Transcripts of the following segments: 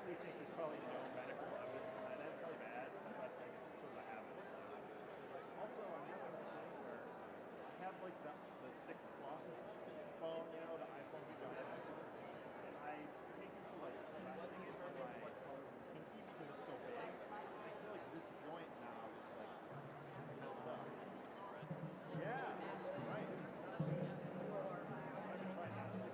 honestly think there's probably no medical evidence behind that. It's probably bad, but I guess it's sort of a habit. Also, I'm using this thing where I have like the 6 Plus phone, you know, the iPhone, the giant iPhone, and I take it to like resting it on my pinky because it's so big. I feel like this joint now is like messed up. Yeah, right. I've been trying not to.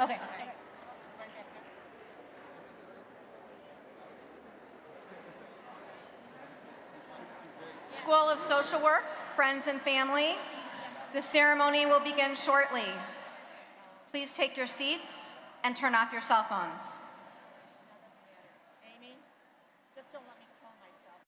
Okay. School of Social Work, friends and family, the ceremony will begin shortly. Please take your seats and turn off your cell phones. Amy, just don't let me call myself.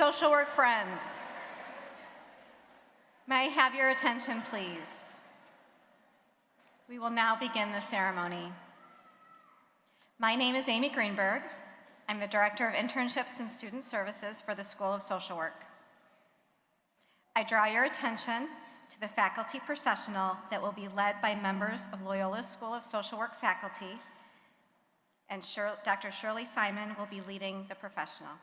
social work friends, may I have your attention, please? We will now begin the ceremony. My name is Amy Greenberg. I'm the Director of Internships and Student Services for the School of Social Work. I draw your attention to the faculty processional that will be led by members of Loyola School of Social Work faculty, and Dr. Shirley Simon will be leading the processional.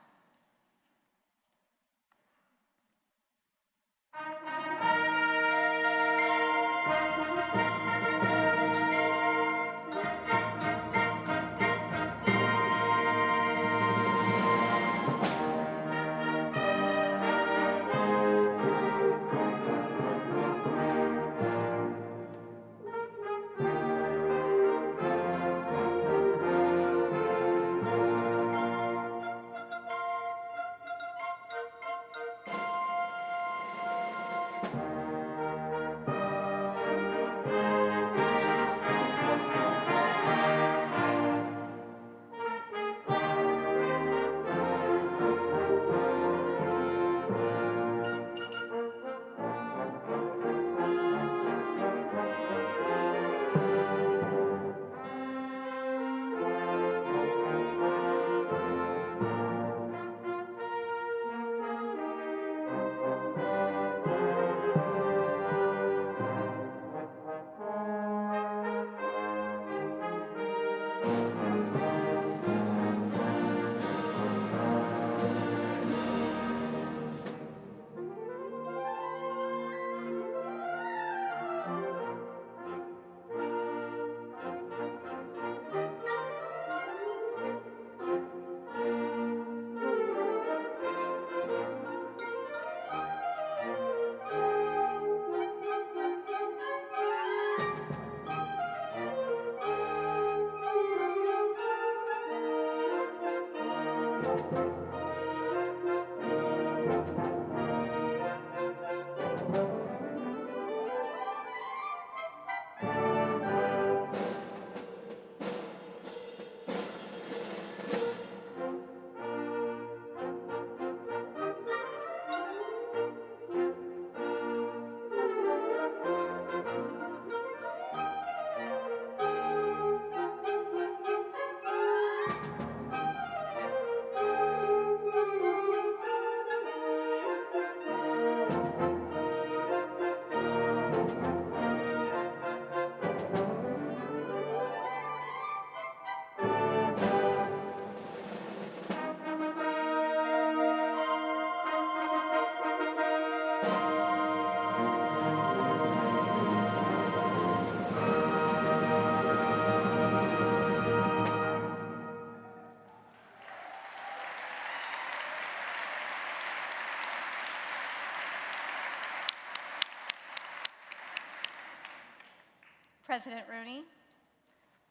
President Rooney,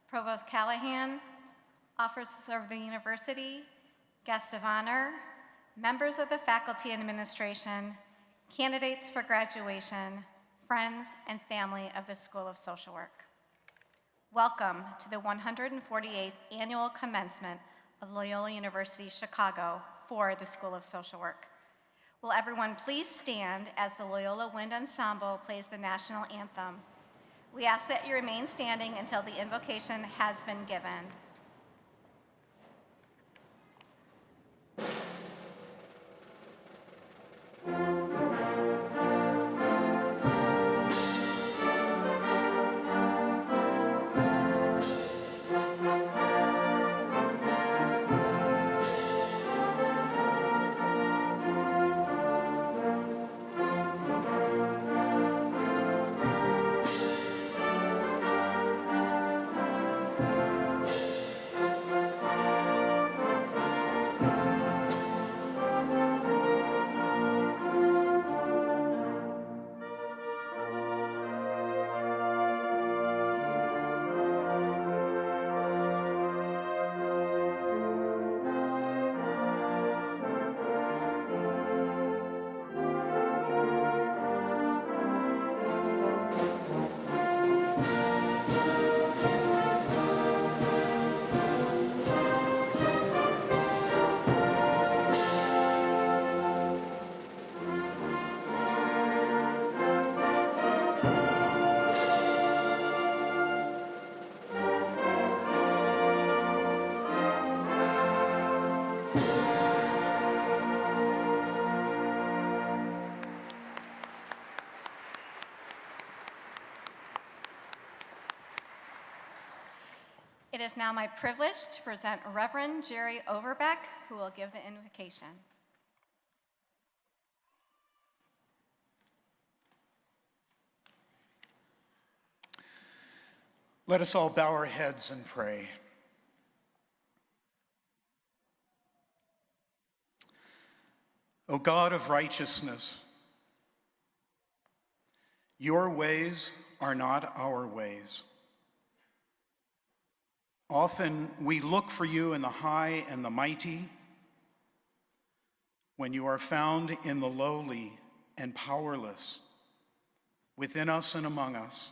Provost Callahan, officers of the university, guests of honor, members of the faculty and administration, candidates for graduation, friends and family of the School of Social Work. Welcome to the 148th Annual Commencement of Loyola University Chicago for the School of Social Work. Will everyone please stand as the Loyola Wind Ensemble plays the national anthem? We ask that you remain standing until the invocation has been given. It is now my privilege to present Reverend Jerry Overbeck, who will give the invocation. Let us all bow our heads and pray. O God of righteousness, your ways are not our ways. Often we look for you in the high and the mighty, when you are found in the lowly and powerless, within us and among us.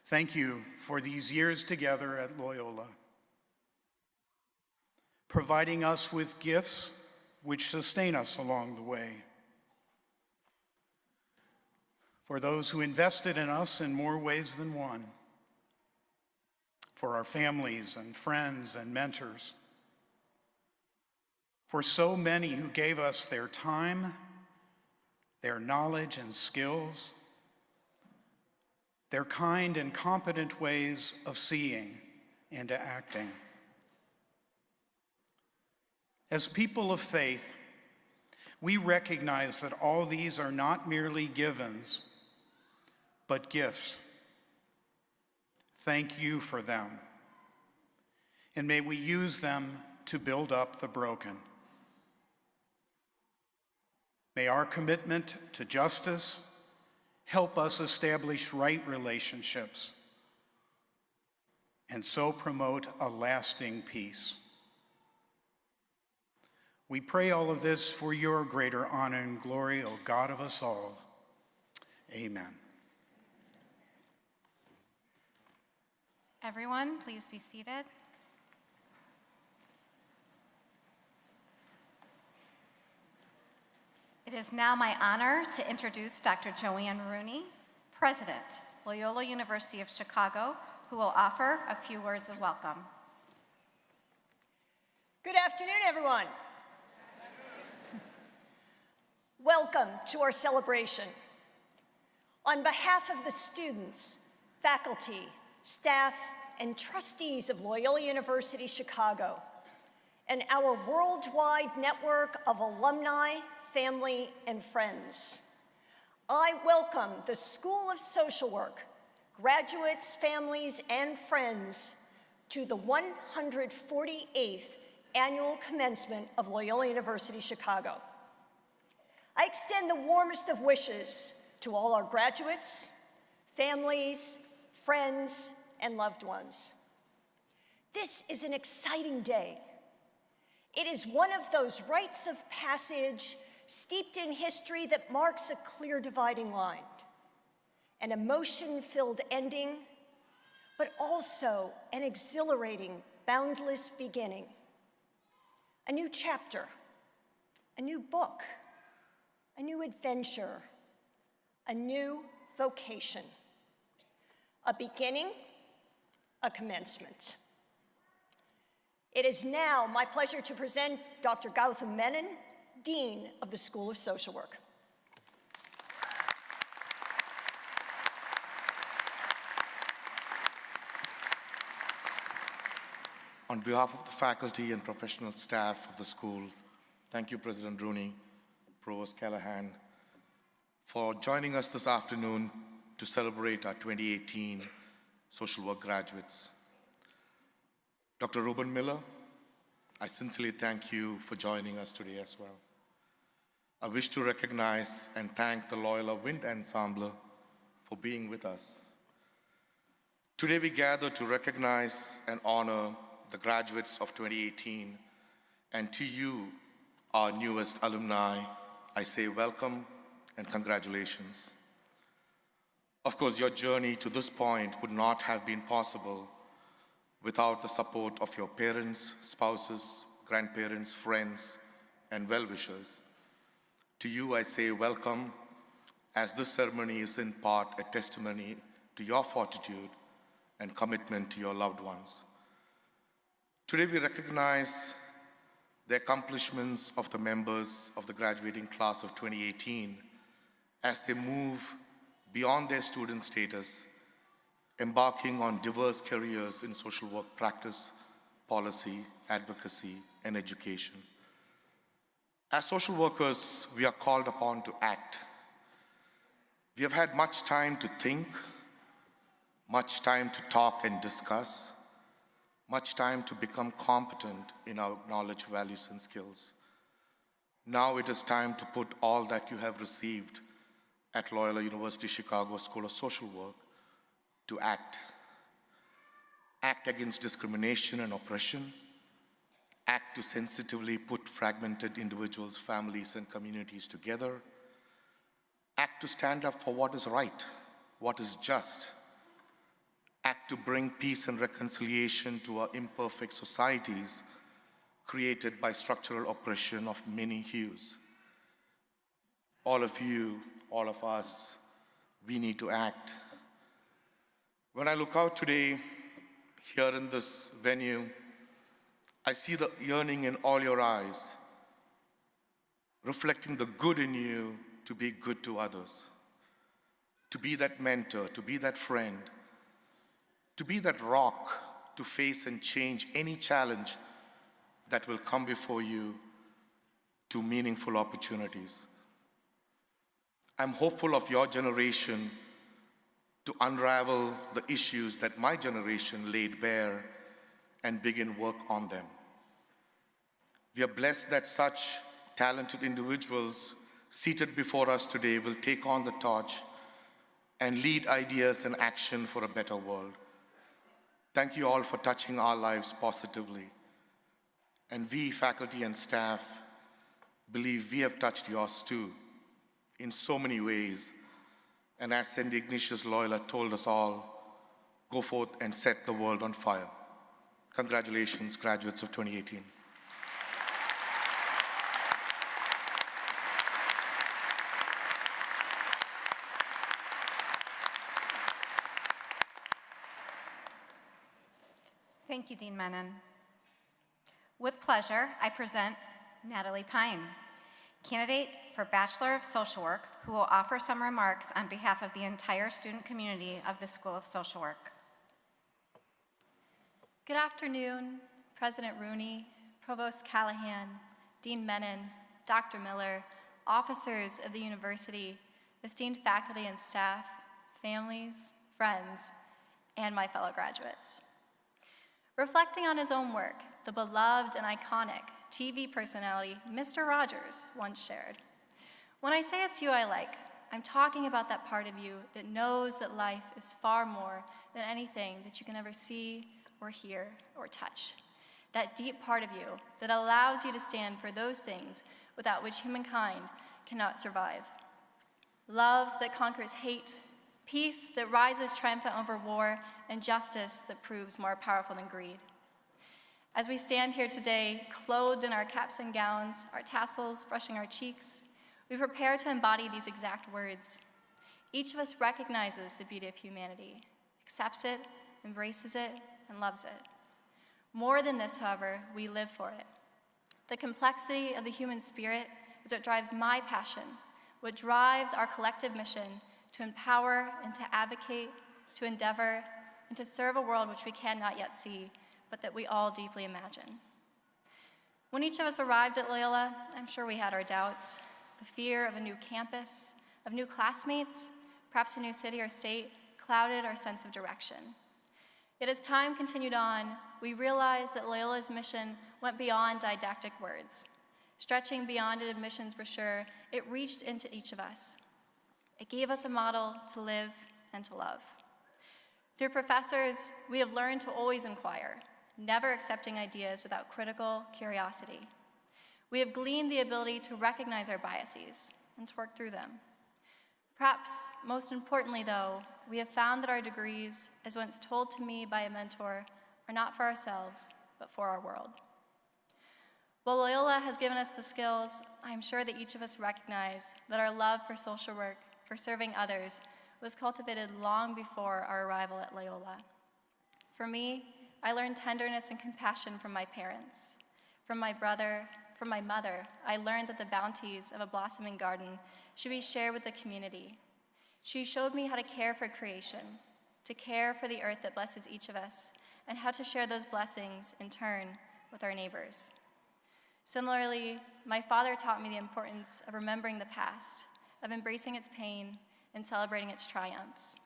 Thank you for these years together at Loyola, providing us with gifts which sustain us along the way. For those who invested in us in more ways than one, for our families and friends and mentors, for so many who gave us their time, their knowledge and skills, their kind and competent ways of seeing and acting. As people of faith, we recognize that all these are not merely givens, but gifts. Thank you for them, and may we use them to build up the broken. May our commitment to justice help us establish right relationships and so promote a lasting peace. We pray all of this for your greater honor and glory, O God of us all. Amen. Everyone, please be seated. It is now my honor to introduce Dr. Joanne Rooney, President, Loyola University of Chicago, who will offer a few words of welcome. Good afternoon, everyone. Welcome to our celebration. On behalf of the students, faculty, staff, and trustees of Loyola University Chicago, and our worldwide network of alumni, family, and friends, I welcome the School of Social Work, graduates, families, and friends to the 148th Annual Commencement of Loyola University Chicago. I extend the warmest of wishes to all our graduates, families, friends, and loved ones. This is an exciting day. It is one of those rites of passage steeped in history that marks a clear dividing line, an emotion-filled ending, but also an exhilarating, boundless beginning. A new chapter, a new book, a new adventure, a new vocation. A beginning, a commencement. It is now my pleasure to present Dr. Gautam Menon, Dean of the School of Social Work. On behalf of the faculty and professional staff of the school, thank you, President Rooney, Provost Callahan, for joining us this afternoon to celebrate our 2018 social work graduates. Dr. Reuben Miller, I sincerely thank you for joining us today as well. I wish to recognize and thank the Loyola Wind Ensemble for being with us. Today we gather to recognize and honor the graduates of 2018, and to you, our newest alumni, I say welcome and congratulations. Of course, your journey to this point would not have been possible without the support of your parents, spouses, grandparents, friends, and well-wishers. To you, I say welcome, as this ceremony is in part a testimony to your fortitude and commitment to your loved ones. Today, we recognize the accomplishments of the members of the graduating class of 2018 as they move beyond their student status embarking on diverse careers in social work practice, policy, advocacy, and education. As social workers, we are called upon to act. We have had much time to think, much time to talk and discuss, much time to become competent in our knowledge, values, and skills. Now it is time to put all that you have received at Loyola University Chicago School of Social Work to act. Act against discrimination and oppression. Act to sensitively put fragmented individuals, families, and communities together. Act to stand up for what is right, what is just. Act to bring peace and reconciliation to our imperfect societies created by structural oppression of many hues. All of you, all of us, we need to act. When I look out today, here in this venue, I see the yearning in all your eyes, reflecting the good in you to be good to others, to be that mentor, to be that friend, to be that rock to face and change any challenge that will come before you to meaningful opportunities. I'm hopeful of your generation to unravel the issues that my generation laid bare and begin work on them. We are blessed that such talented individuals seated before us today will take on the torch and lead ideas and action for a better world. Thank you all for touching our lives positively. And we, faculty and staff, believe we have touched yours too, in so many ways. And as St. Ignatius Loyola told us all, go forth and set the world on fire. Congratulations, graduates of 2018. Thank you, Dean Menon. With pleasure, I present Natalie Pine, candidate for Bachelor of Social Work, who will offer some remarks on behalf of the entire student community of the School of Social Work. Good afternoon, President Rooney, Provost Callahan, Dean Menon, Dr. Miller, officers of the university, esteemed faculty and staff, families, friends, and my fellow graduates. Reflecting on his own work, the beloved and iconic TV personality Mr. Rogers once shared, "When I say it's you I like, I'm talking about that part of you that knows that life is far more than anything that you can ever see or hear or touch. That deep part of you that allows you to stand for those things without which humankind cannot survive. Love that conquers hate, peace that rises triumphant over war, and justice that proves more powerful than greed." As we stand here today, clothed in our caps and gowns, our tassels brushing our cheeks, we prepare to embody these exact words. Each of us recognizes the beauty of humanity, accepts it, embraces it, and loves it. More than this, however, we live for it. The complexity of the human spirit is what drives my passion, what drives our collective mission to empower and to advocate, to endeavor, and to serve a world which we cannot yet see, but that we all deeply imagine. When each of us arrived at Loyola, I'm sure we had our doubts, the fear of a new campus, of new classmates, perhaps a new city or state, clouded our sense of direction. Yet as time continued on, we realized that Loyola's mission went beyond didactic words. Stretching beyond an admissions brochure, it reached into each of us. It gave us a model to live and to love. Through professors, we have learned to always inquire, never accepting ideas without critical curiosity. We have gleaned the ability to recognize our biases and to work through them. Perhaps most importantly, though, we have found that our degrees, as once told to me by a mentor, are not for ourselves, but for our world. While Loyola has given us the skills, I am sure that each of us recognize that our love for social work, for serving others, was cultivated long before our arrival at Loyola. For me, I learned tenderness and compassion from my parents. From my brother, from my mother, I learned that the bounties of a blossoming garden should be shared with the community. She showed me how to care for creation, to care for the earth that blesses each of us, and how to share those blessings in turn with our neighbors. Similarly, my father taught me the importance of remembering the past, of embracing its pain and celebrating its triumphs.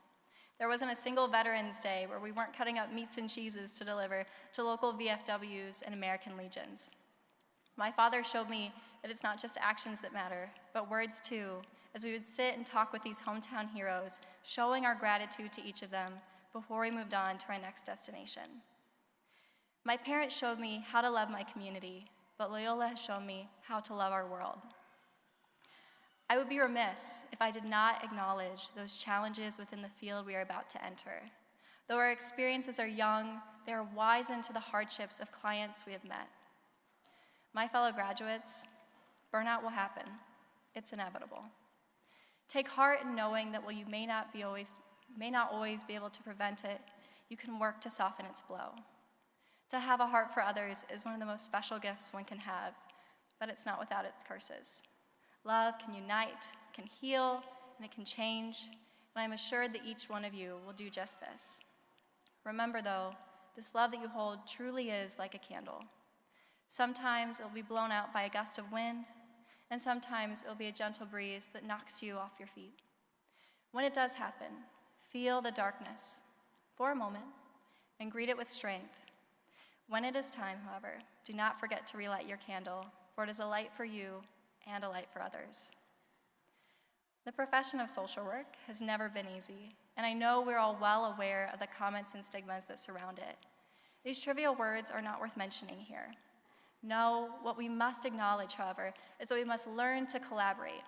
There wasn't a single Veterans Day where we weren't cutting up meats and cheeses to deliver to local VFWs and American Legions. My father showed me that it's not just actions that matter, but words too, as we would sit and talk with these hometown heroes, showing our gratitude to each of them before we moved on to our next destination. My parents showed me how to love my community, but Loyola has shown me how to love our world. I would be remiss if I did not acknowledge those challenges within the field we are about to enter. Though our experiences are young, they are wizened to the hardships of clients we have met. My fellow graduates, burnout will happen. It's inevitable. Take heart in knowing that while you may not always be able to prevent it, you can work to soften its blow. To have a heart for others is one of the most special gifts one can have, but it's not without its curses. Love can unite, can heal, and it can change, and I'm assured that each one of you will do just this. Remember, though, this love that you hold truly is like a candle. Sometimes it'll be blown out by a gust of wind, and sometimes it'll be a gentle breeze that knocks you off your feet. When it does happen, feel the darkness for a moment and greet it with strength. When it is time, however, do not forget to relight your candle, for it is a light for you and a light for others. The profession of social work has never been easy, and I know we're all well aware of the comments and stigmas that surround it. These trivial words are not worth mentioning here. No, what we must acknowledge, however, is that we must learn to collaborate,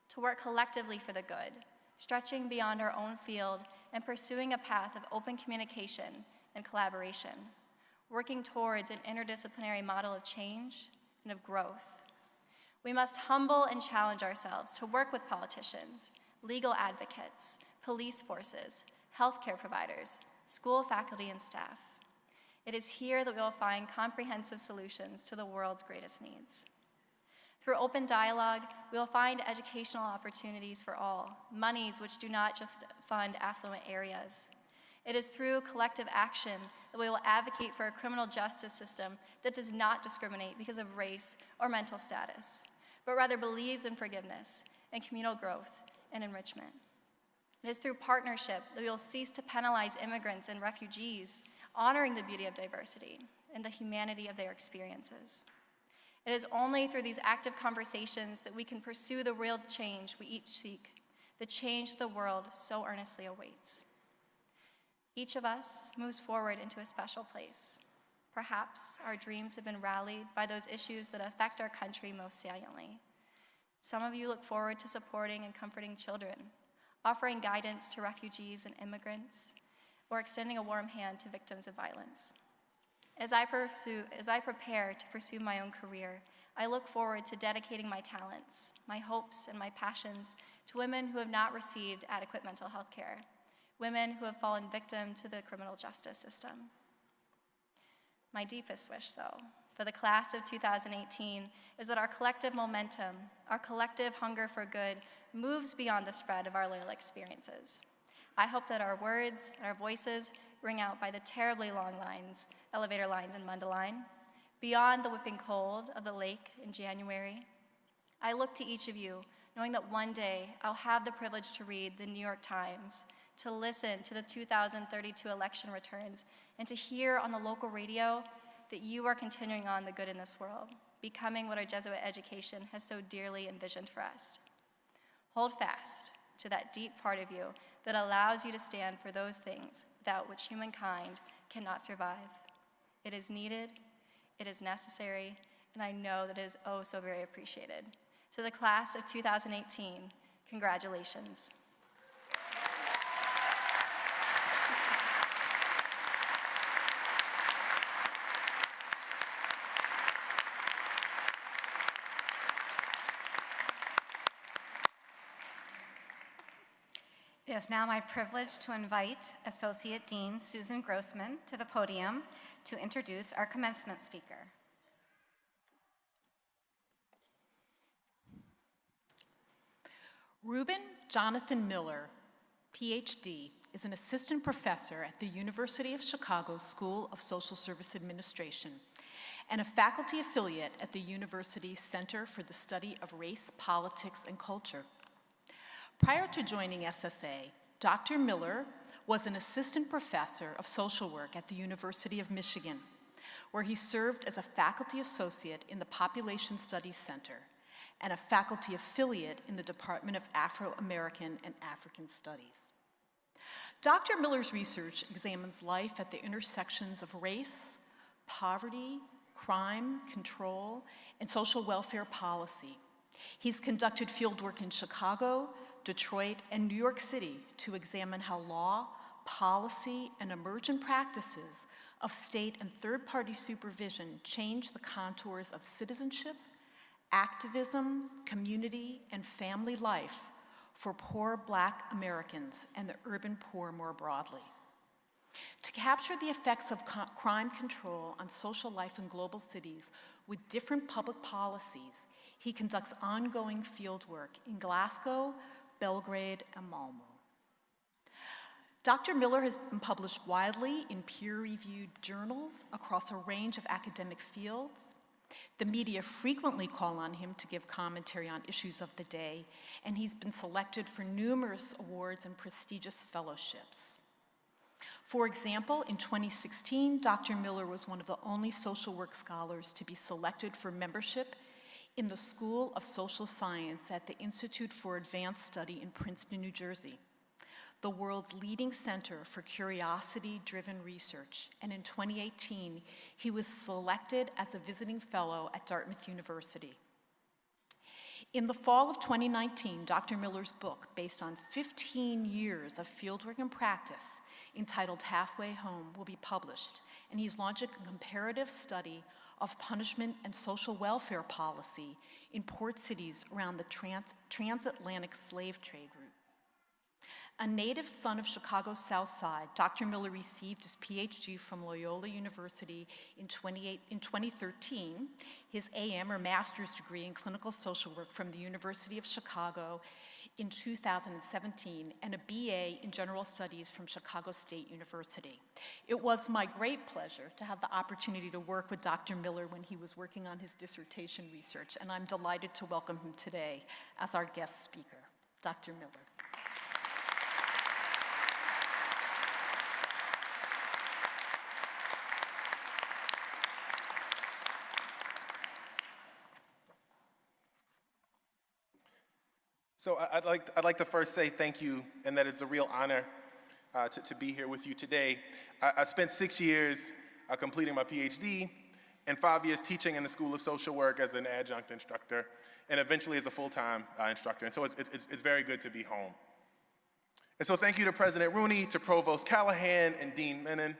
to work collectively for the good, stretching beyond our own field and pursuing a path of open communication and collaboration, working towards an interdisciplinary model of change and of growth. We must humble and challenge ourselves to work with politicians, legal advocates, police forces, healthcare providers, school faculty and staff. It is here that we will find comprehensive solutions to the world's greatest needs. Through open dialogue, we will find educational opportunities for all, monies which do not just fund affluent areas. It is through collective action that we will advocate for a criminal justice system that does not discriminate because of race or mental status, but rather believes in forgiveness and communal growth and enrichment. It is through partnership that we will cease to penalize immigrants and refugees, honoring the beauty of diversity and the humanity of their experiences. It is only through these active conversations that we can pursue the real change we each seek, the change the world so earnestly awaits. Each of us moves forward into a special place. Perhaps our dreams have been rallied by those issues that affect our country most saliently. Some of you look forward to supporting and comforting children, offering guidance to refugees and immigrants, or extending a warm hand to victims of violence. As I prepare to pursue my own career, I look forward to dedicating my talents, my hopes, and my passions to women who have not received adequate mental health care, women who have fallen victim to the criminal justice system. My deepest wish, though, for the class of 2018 is that our collective momentum, our collective hunger for good, moves beyond the spread of our Loyola experiences. I hope that our words and our voices ring out by the terribly long lines, elevator lines in Mundelein, beyond the whipping cold of the lake in January. I look to each of you, knowing that one day I'll have the privilege to read the New York Times, to listen to the 2032 election returns, and to hear on the local radio that you are continuing on the good in this world, becoming what our Jesuit education has so dearly envisioned for us. Hold fast to that deep part of you that allows you to stand for those things without which humankind cannot survive. It is needed, it is necessary, and I know that it is oh so very appreciated. To the class of 2018, congratulations. It is now my privilege to invite Associate Dean Susan Grossman to the podium to introduce our commencement speaker. Reuben Jonathan Miller, PhD, is an assistant professor at the University of Chicago School of Social Service Administration and a faculty affiliate at the university's Center for the Study of Race, Politics, and Culture. Prior to joining SSA, Dr. Miller was an assistant professor of social work at the University of Michigan, where he served as a faculty associate in the Population Studies Center and a faculty affiliate in the Department of Afro-American and African Studies. Dr. Miller's research examines life at the intersections of race, poverty, crime, control, and social welfare policy. He's conducted fieldwork in Chicago, Detroit, and New York City to examine how law, policy, and emergent practices of state and third-party supervision change the contours of citizenship, activism, community, and family life for poor Black Americans and the urban poor more broadly. To capture the effects of crime control on social life in global cities with different public policies, he conducts ongoing fieldwork in Glasgow, Belgrade, and Malmo. Dr. Miller has been published widely in peer-reviewed journals across a range of academic fields. The media frequently call on him to give commentary on issues of the day, and he's been selected for numerous awards and prestigious fellowships. For example, in 2016, Dr. Miller was one of the only social work scholars to be selected for membership in the School of Social Science at the Institute for Advanced Study in Princeton, New Jersey, the world's leading center for curiosity-driven research. And in 2018, he was selected as a visiting fellow at Dartmouth University. In the fall of 2019, Dr. Miller's book, based on 15 years of fieldwork and practice, entitled Halfway Home, will be published, and he's launching a comparative study of punishment and social welfare policy in port cities around the transatlantic slave trade route. A native son of Chicago's South Side, Dr. Miller received his PhD from Loyola University in 2013, his AM or master's degree in clinical social work from the University of Chicago in 2017, and a BA in general studies from Chicago State University. It was my great pleasure to have the opportunity to work with Dr. Miller when he was working on his dissertation research, and I'm delighted to welcome him today as our guest speaker. Dr. Miller. So I'd like to first say thank you, and that it's a real honor to be here with you today. I spent 6 years completing my PhD and 5 years teaching in the School of Social Work as an adjunct instructor, and eventually as a full-time instructor. And so it's very good to be home. And so thank you to President Rooney, to Provost Callahan, and Dean Menon.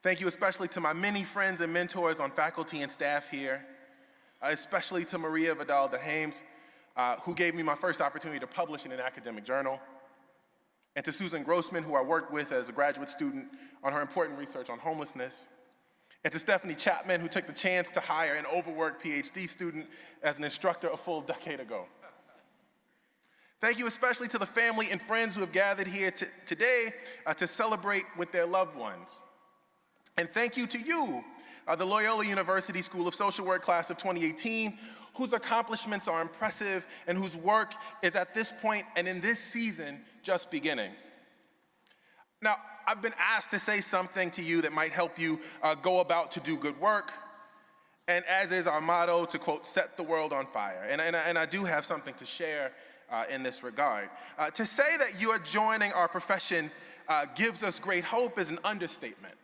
Thank you especially to my many friends and mentors on faculty and staff here, especially to Maria Vidal de Hames, who gave me my first opportunity to publish in an academic journal, and to Susan Grossman, who I worked with as a graduate student on her important research on homelessness, and to Stephanie Chapman, who took the chance to hire an overworked PhD student as an instructor a full decade ago. Thank you especially to the family and friends who have gathered here today to celebrate with their loved ones. And thank you to you, the Loyola University School of Social Work class of 2018, whose accomplishments are impressive and whose work is at this point and in this season just beginning. Now, I've been asked to say something to you that might help you go about to do good work, and as is our motto, to quote, set the world on fire. And I do have something to share in this regard. To say that you are joining our profession gives us great hope is an understatement.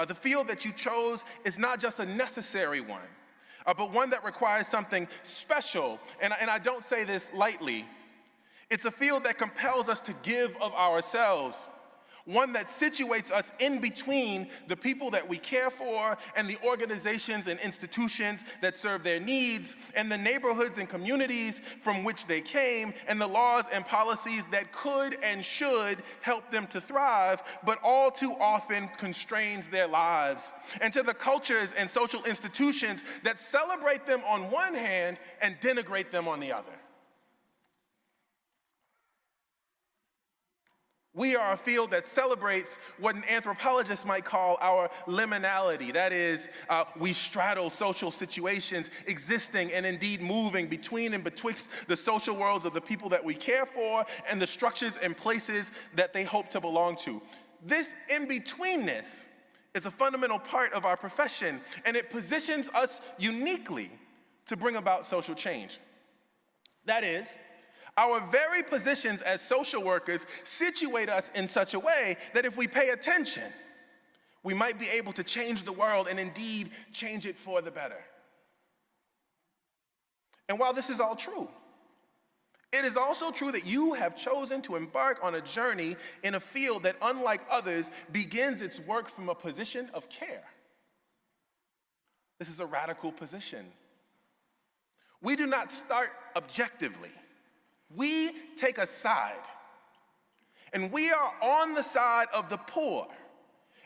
The field that you chose is not just a necessary one, but one that requires something special, and I don't say this lightly. It's a field that compels us to give of ourselves, one that situates us in between the people that we care for and the organizations and institutions that serve their needs, and the neighborhoods and communities from which they came, and the laws and policies that could and should help them to thrive, but all too often constrains their lives, and to the cultures and social institutions that celebrate them on one hand and denigrate them on the other. We are a field that celebrates what an anthropologist might call our liminality. That is, we straddle social situations existing and indeed moving between and betwixt the social worlds of the people that we care for and the structures and places that they hope to belong to. This in-betweenness is a fundamental part of our profession, and it positions us uniquely to bring about social change. That is, our very positions as social workers situate us in such a way that if we pay attention, we might be able to change the world and indeed change it for the better. And while this is all true, it is also true that you have chosen to embark on a journey in a field that, unlike others, begins its work from a position of care. This is a radical position. We do not start objectively. We take a side, and we are on the side of the poor,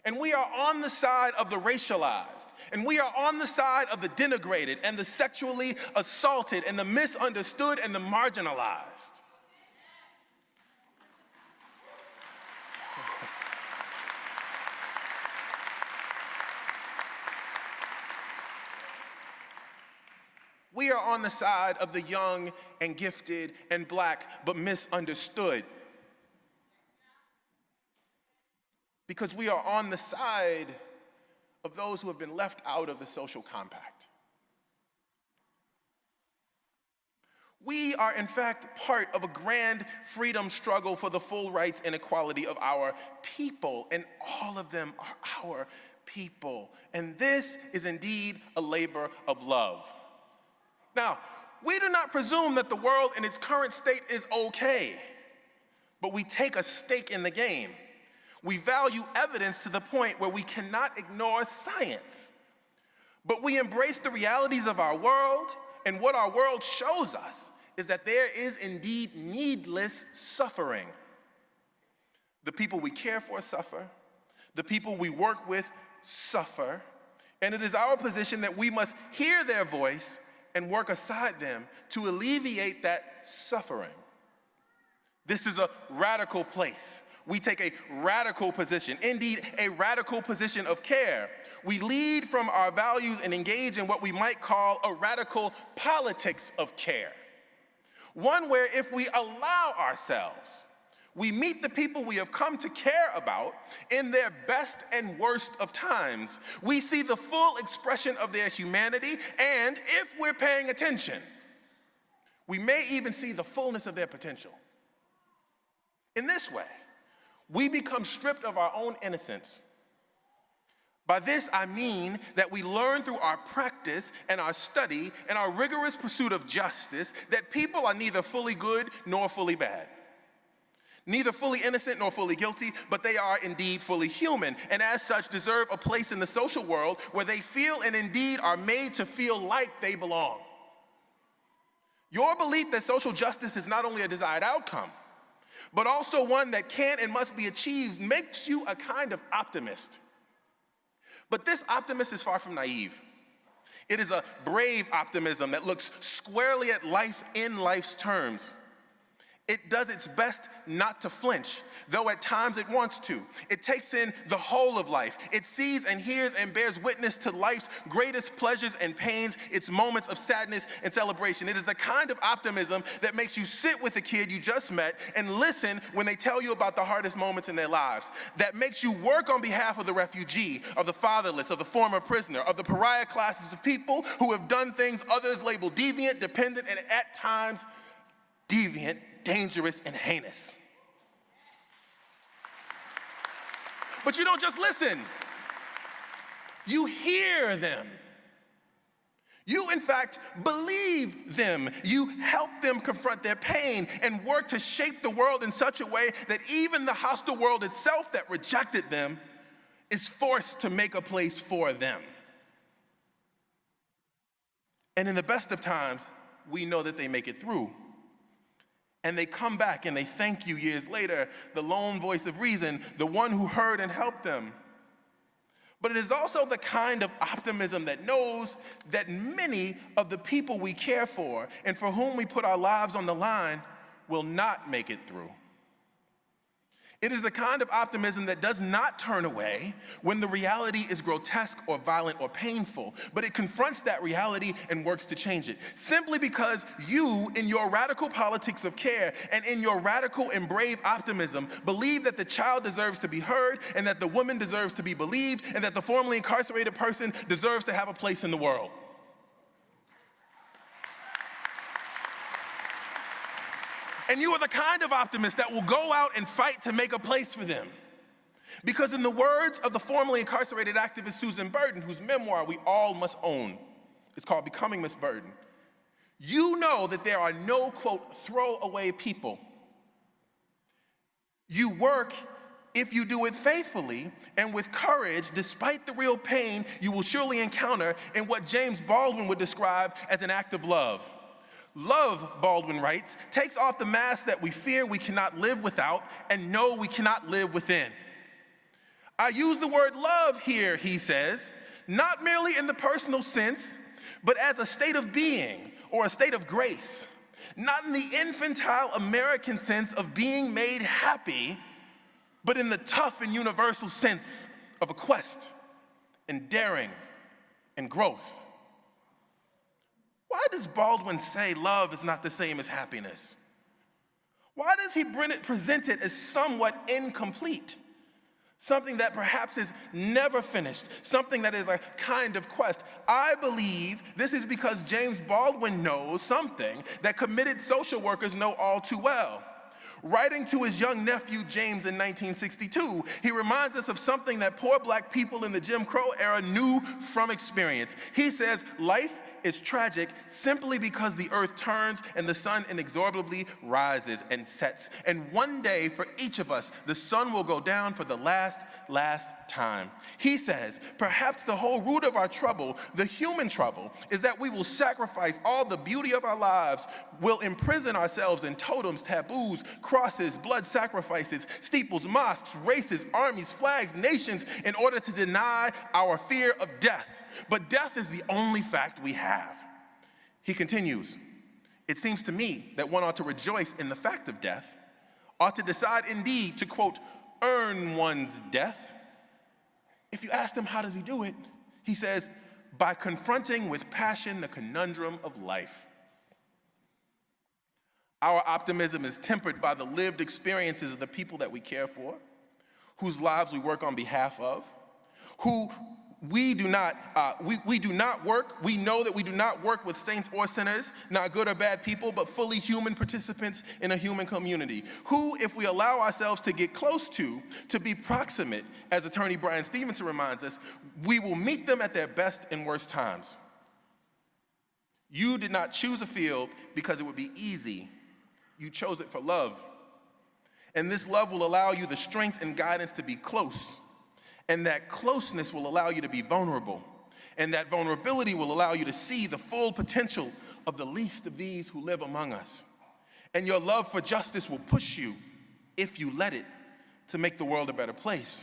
and we are on the side of the racialized, and we are on the side of the denigrated and the sexually assaulted and the misunderstood and the marginalized. We are on the side of the young and gifted and black, but misunderstood. Because we are on the side of those who have been left out of the social compact. We are, in fact, part of a grand freedom struggle for the full rights and equality of our people, and all of them are our people. And this is indeed a labor of love. Now, we do not presume that the world in its current state is okay, but we take a stake in the game. We value evidence to the point where we cannot ignore science, but we embrace the realities of our world, and what our world shows us is that there is indeed needless suffering. The people we care for suffer, the people we work with suffer, and it is our position that we must hear their voice and work aside them to alleviate that suffering. This is a radical place. We take a radical position, indeed a radical position of care. We lead from our values and engage in what we might call a radical politics of care. One where if we allow ourselves, we meet the people we have come to care about in their best and worst of times. We see the full expression of their humanity, and if we're paying attention, we may even see the fullness of their potential. In this way, we become stripped of our own innocence. By this, I mean that we learn through our practice and our study and our rigorous pursuit of justice that people are neither fully good nor fully bad. Neither fully innocent nor fully guilty, but they are indeed fully human, and as such deserve a place in the social world where they feel and indeed are made to feel like they belong. Your belief that social justice is not only a desired outcome, but also one that can and must be achieved makes you a kind of optimist. But this optimist is far from naive. It is a brave optimism that looks squarely at life in life's terms. It does its best not to flinch, though at times it wants to. It takes in the whole of life. It sees and hears and bears witness to life's greatest pleasures and pains, its moments of sadness and celebration. It is the kind of optimism that makes you sit with a kid you just met and listen when they tell you about the hardest moments in their lives. That makes you work on behalf of the refugee, of the fatherless, of the former prisoner, of the pariah classes of people who have done things others label deviant, dependent, and at times deviant, dangerous, and heinous. But you don't just listen. You hear them. You, in fact, believe them. You help them confront their pain and work to shape the world in such a way that even the hostile world itself that rejected them is forced to make a place for them. And in the best of times, we know that they make it through. And they come back and they thank you years later, the lone voice of reason, the one who heard and helped them. But it is also the kind of optimism that knows that many of the people we care for and for whom we put our lives on the line will not make it through. It is the kind of optimism that does not turn away when the reality is grotesque or violent or painful, but it confronts that reality and works to change it. Simply because you, in your radical politics of care and in your radical and brave optimism, believe that the child deserves to be heard and that the woman deserves to be believed and that the formerly incarcerated person deserves to have a place in the world. And you are the kind of optimist that will go out and fight to make a place for them. Because in the words of the formerly incarcerated activist Susan Burton, whose memoir we all must own, it's called Becoming Miss Burton, you know that there are no, quote, throwaway people. You work if you do it faithfully and with courage, despite the real pain you will surely encounter in what James Baldwin would describe as an act of love. Love, Baldwin writes, takes off the mask that we fear we cannot live without and know we cannot live within. I use the word love here, he says, not merely in the personal sense, but as a state of being or a state of grace. Not in the infantile American sense of being made happy, but in the tough and universal sense of a quest and daring and growth. Why does Baldwin say love is not the same as happiness? Why does he present it as somewhat incomplete? Something that perhaps is never finished, something that is a kind of quest. I believe this is because James Baldwin knows something that committed social workers know all too well. Writing to his young nephew James in 1962, he reminds us of something that poor black people in the Jim Crow era knew from experience. He says, life is tragic simply because the earth turns and the sun inexorably rises and sets. And one day for each of us, the sun will go down for the last time. He says, perhaps the whole root of our trouble, the human trouble, is that we will sacrifice all the beauty of our lives, will imprison ourselves in totems, taboos, crosses, blood sacrifices, steeples, mosques, races, armies, flags, nations, in order to deny our fear of death. But death is the only fact we have. He continues, it seems to me that one ought to rejoice in the fact of death, ought to decide indeed to, quote, earn one's death. If you ask him how does he do it, he says, by confronting with passion the conundrum of life. Our optimism is tempered by the lived experiences of the people that we care for, whose lives we work on behalf of, who we do not work. We know that we do not work with saints or sinners, not good or bad people, but fully human participants in a human community, who, if we allow ourselves to get close to be proximate, as attorney Brian Stevenson reminds us, we will meet them at their best and worst times. You did not choose a field because it would be easy. You chose it for love. And this love will allow you the strength and guidance to be close. And that closeness will allow you to be vulnerable. And that vulnerability will allow you to see the full potential of the least of these who live among us. And your love for justice will push you, if you let it, to make the world a better place.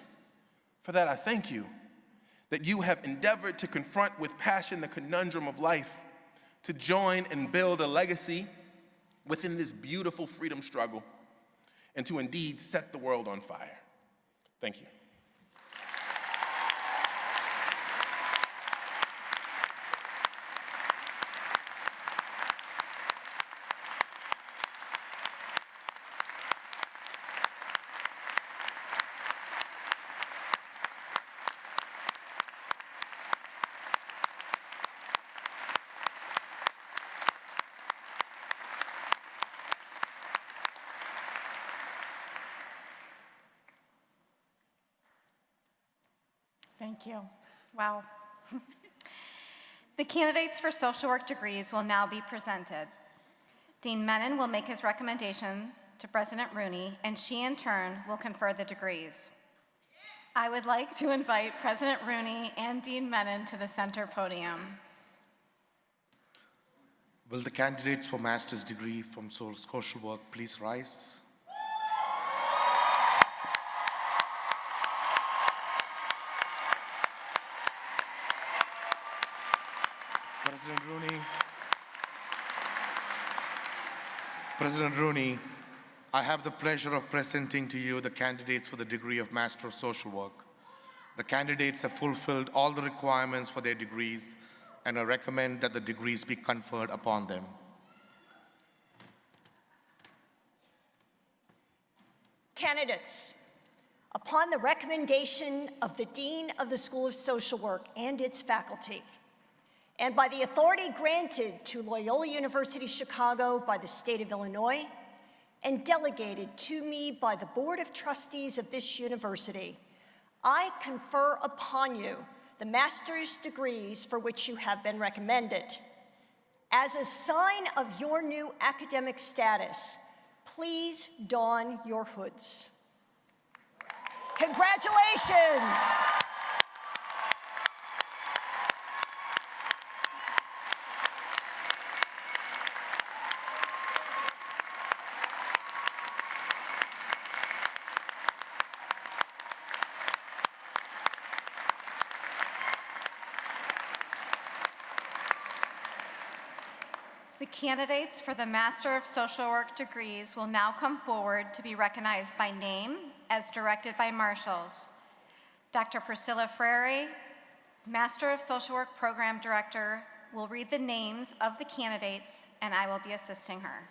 For that, I thank you, that you have endeavored to confront with passion the conundrum of life, to join and build a legacy within this beautiful freedom struggle, and to indeed set the world on fire. Thank you. Thank you. Wow. The candidates for social work degrees will now be presented. Dean Menon will make his recommendation to President Rooney, and she in turn will confer the degrees. I would like to invite President Rooney and Dean Menon to the center podium. Will the candidates for master's degree from social work please rise? President Rooney, I have the pleasure of presenting to you the candidates for the degree of Master of Social Work. The candidates have fulfilled all the requirements for their degrees, and I recommend that the degrees be conferred upon them. Candidates, upon the recommendation of the Dean of the School of Social Work and its faculty, and by the authority granted to Loyola University Chicago by the state of Illinois, and delegated to me by the Board of Trustees of this university, I confer upon you the master's degrees for which you have been recommended. As a sign of your new academic status, please don your hoods. Congratulations! The candidates for the Master of Social Work degrees will now come forward to be recognized by name as directed by marshals. Dr. Priscilla Frary, Master of Social Work Program Director, will read the names of the candidates, and I will be assisting her.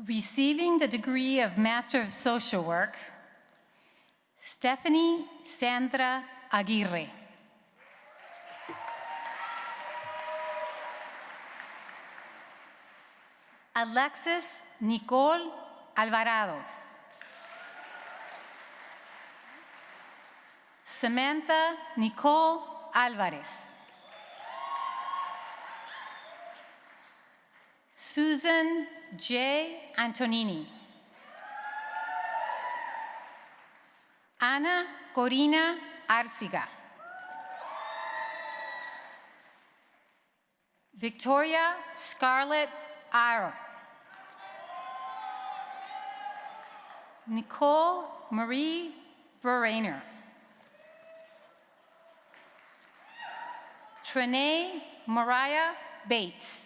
Receiving the degree of Master of Social Work, Stephanie Sandra Aguirre. Alexis Nicole Alvarado. Samantha Nicole Alvarez. Susan J. Antonini. Ana Corina Arciga. Victoria Scarlett Aro. Nicole Marie Berrainer. Trenae Mariah Bates.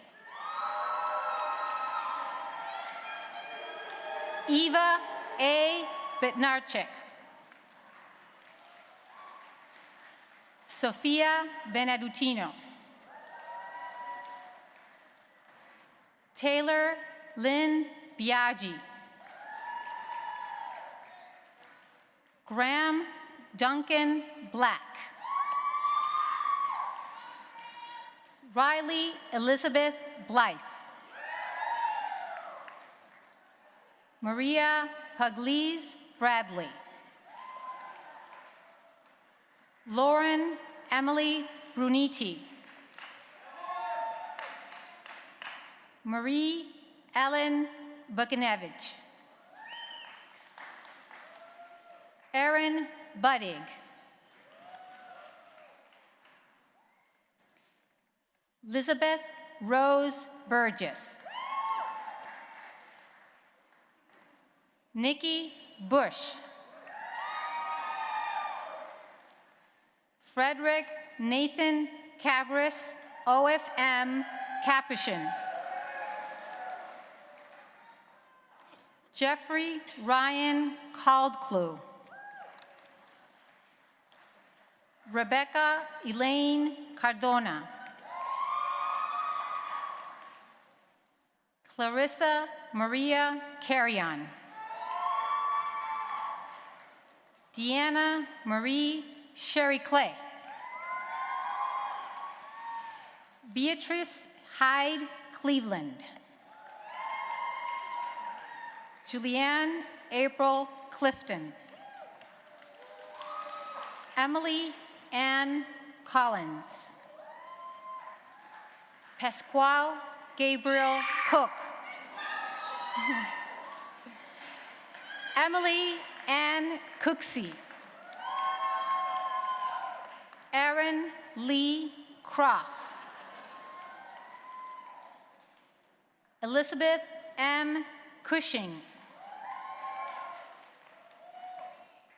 Eva A. Bednarczyk. Sofia Benedutino. Taylor Lynn Biaggi. Graham Duncan Black. Riley Elizabeth Blythe. Maria Pugliese Bradley. Lauren Emily Bruniti. Marie Ellen Bukinevich. Erin Buddig. Elizabeth Rose Burgess. Nikki Bush. Frederick Nathan Cabris, OFM, Capuchin. Jeffrey Ryan Caldclew. Rebecca Elaine Cardona. Clarissa Maria Carrion. Deanna Marie Sherry Clay. Beatrice Hyde Cleveland. Julianne April Clifton. Emily Ann Collins. Pasquale Gabriel Cook. Emily Ann Cooksey. Aaron Lee Cross. Elizabeth M. Cushing.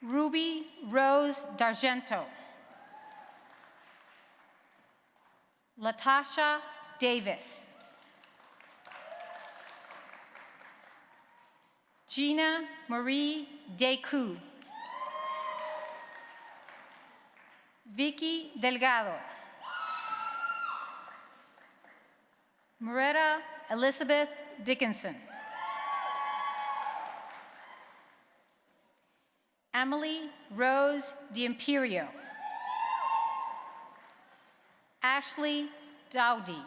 Ruby Rose D'Argento. Latasha Davis. Gina Marie Deku. Vicky Delgado. Moretta Elizabeth Dickinson. Emily Rose D'Imperio. Ashley Dowdy.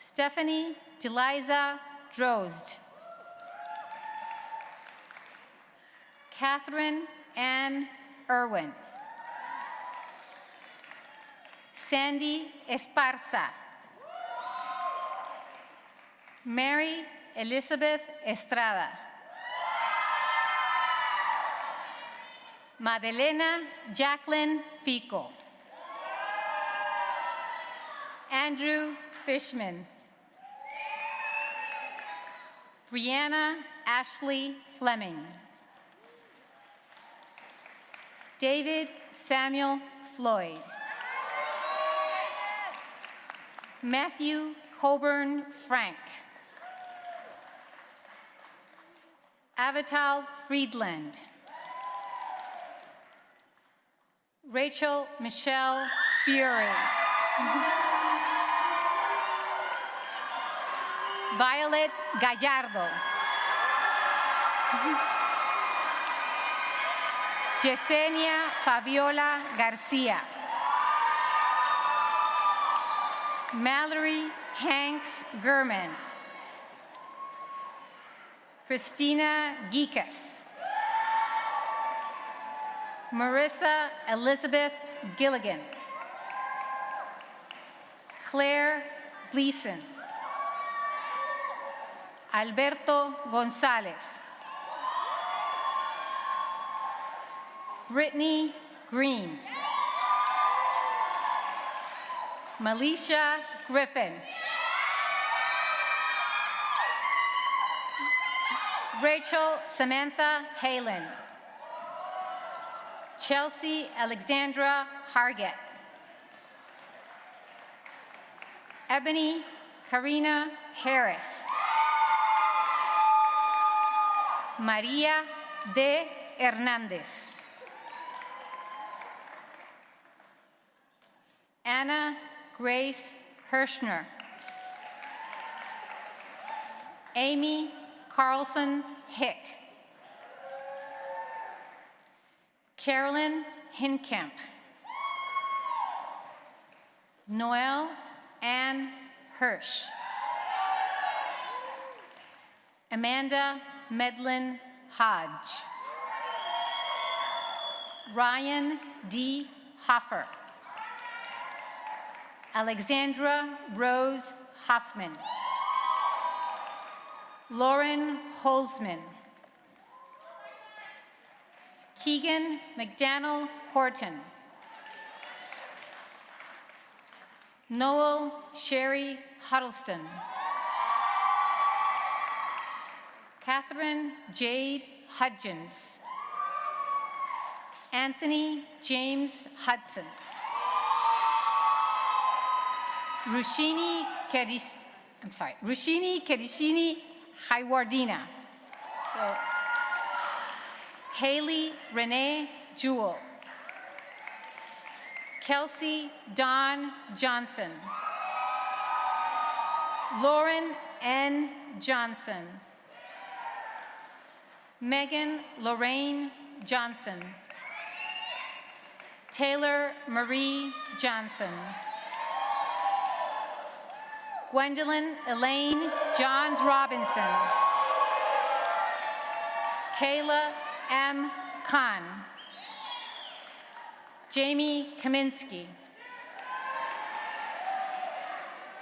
Stephanie Deliza Drozd. Catherine Ann Irwin. Sandy Esparza. Mary Elizabeth Estrada. Madelena Jacqueline Fico. Andrew Fishman. Brianna Ashley Fleming. David Samuel Floyd. Matthew Coburn Frank. Avital Friedland. Rachel Michelle Fury. Violet Gallardo. Yesenia Fabiola Garcia. Mallory Hanks Gurman. Christina Geekas. Marissa Elizabeth Gilligan. Claire Gleason. Alberto Gonzalez. Brittany Green. Malisha Griffin. Rachel Samantha Halen. Chelsea Alexandra Hargett. Ebony Karina Harris. Maria de Hernandez. Anna Grace Hirschner. Amy Carlson Hick. Carolyn Hinkamp. Noelle Ann Hirsch. Amanda Medlin Hodge. Ryan D. Hoffer. Alexandra Rose Hoffman. Lauren Holzman. Keegan McDaniel Horton. Noel Sherry Huddleston. Catherine Jade Hudgens. Anthony James Hudson. Rushini Kedishini Haywardina. So, Haley Renee Jewell. Kelsey Dawn Johnson. Lauren N. Johnson. Megan Lorraine Johnson. Taylor Marie Johnson. Gwendolyn Elaine Johns Robinson. Kayla M. Kahn. Jamie Kaminsky.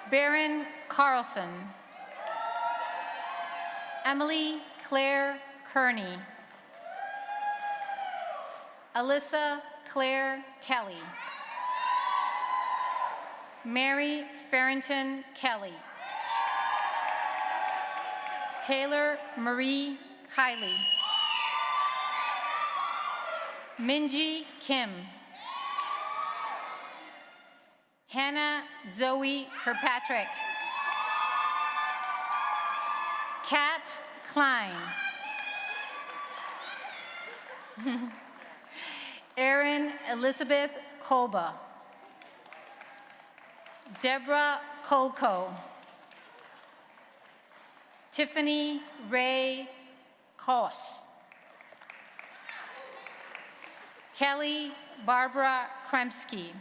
Baron Carlson. Emily Claire Kearney. Alyssa Claire Kelly. Mary Farrington Kelly. Taylor Marie Kylie. Minji Kim. Hannah Zoe Kirkpatrick. Kat Klein. Erin Elizabeth Kolba. Deborah Kolko. Tiffany Ray Koss. Kelly Barbara Kremsky.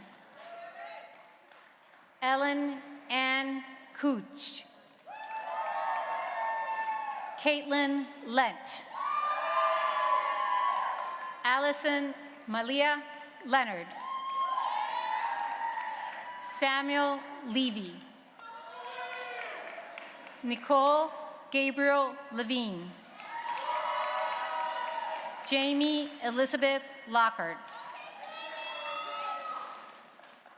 Ellen Ann Cooch. Caitlin Lent. Allison Malia Leonard. Samuel Levy. Nicole Gabriel Levine. Jamie Elizabeth Lockhart.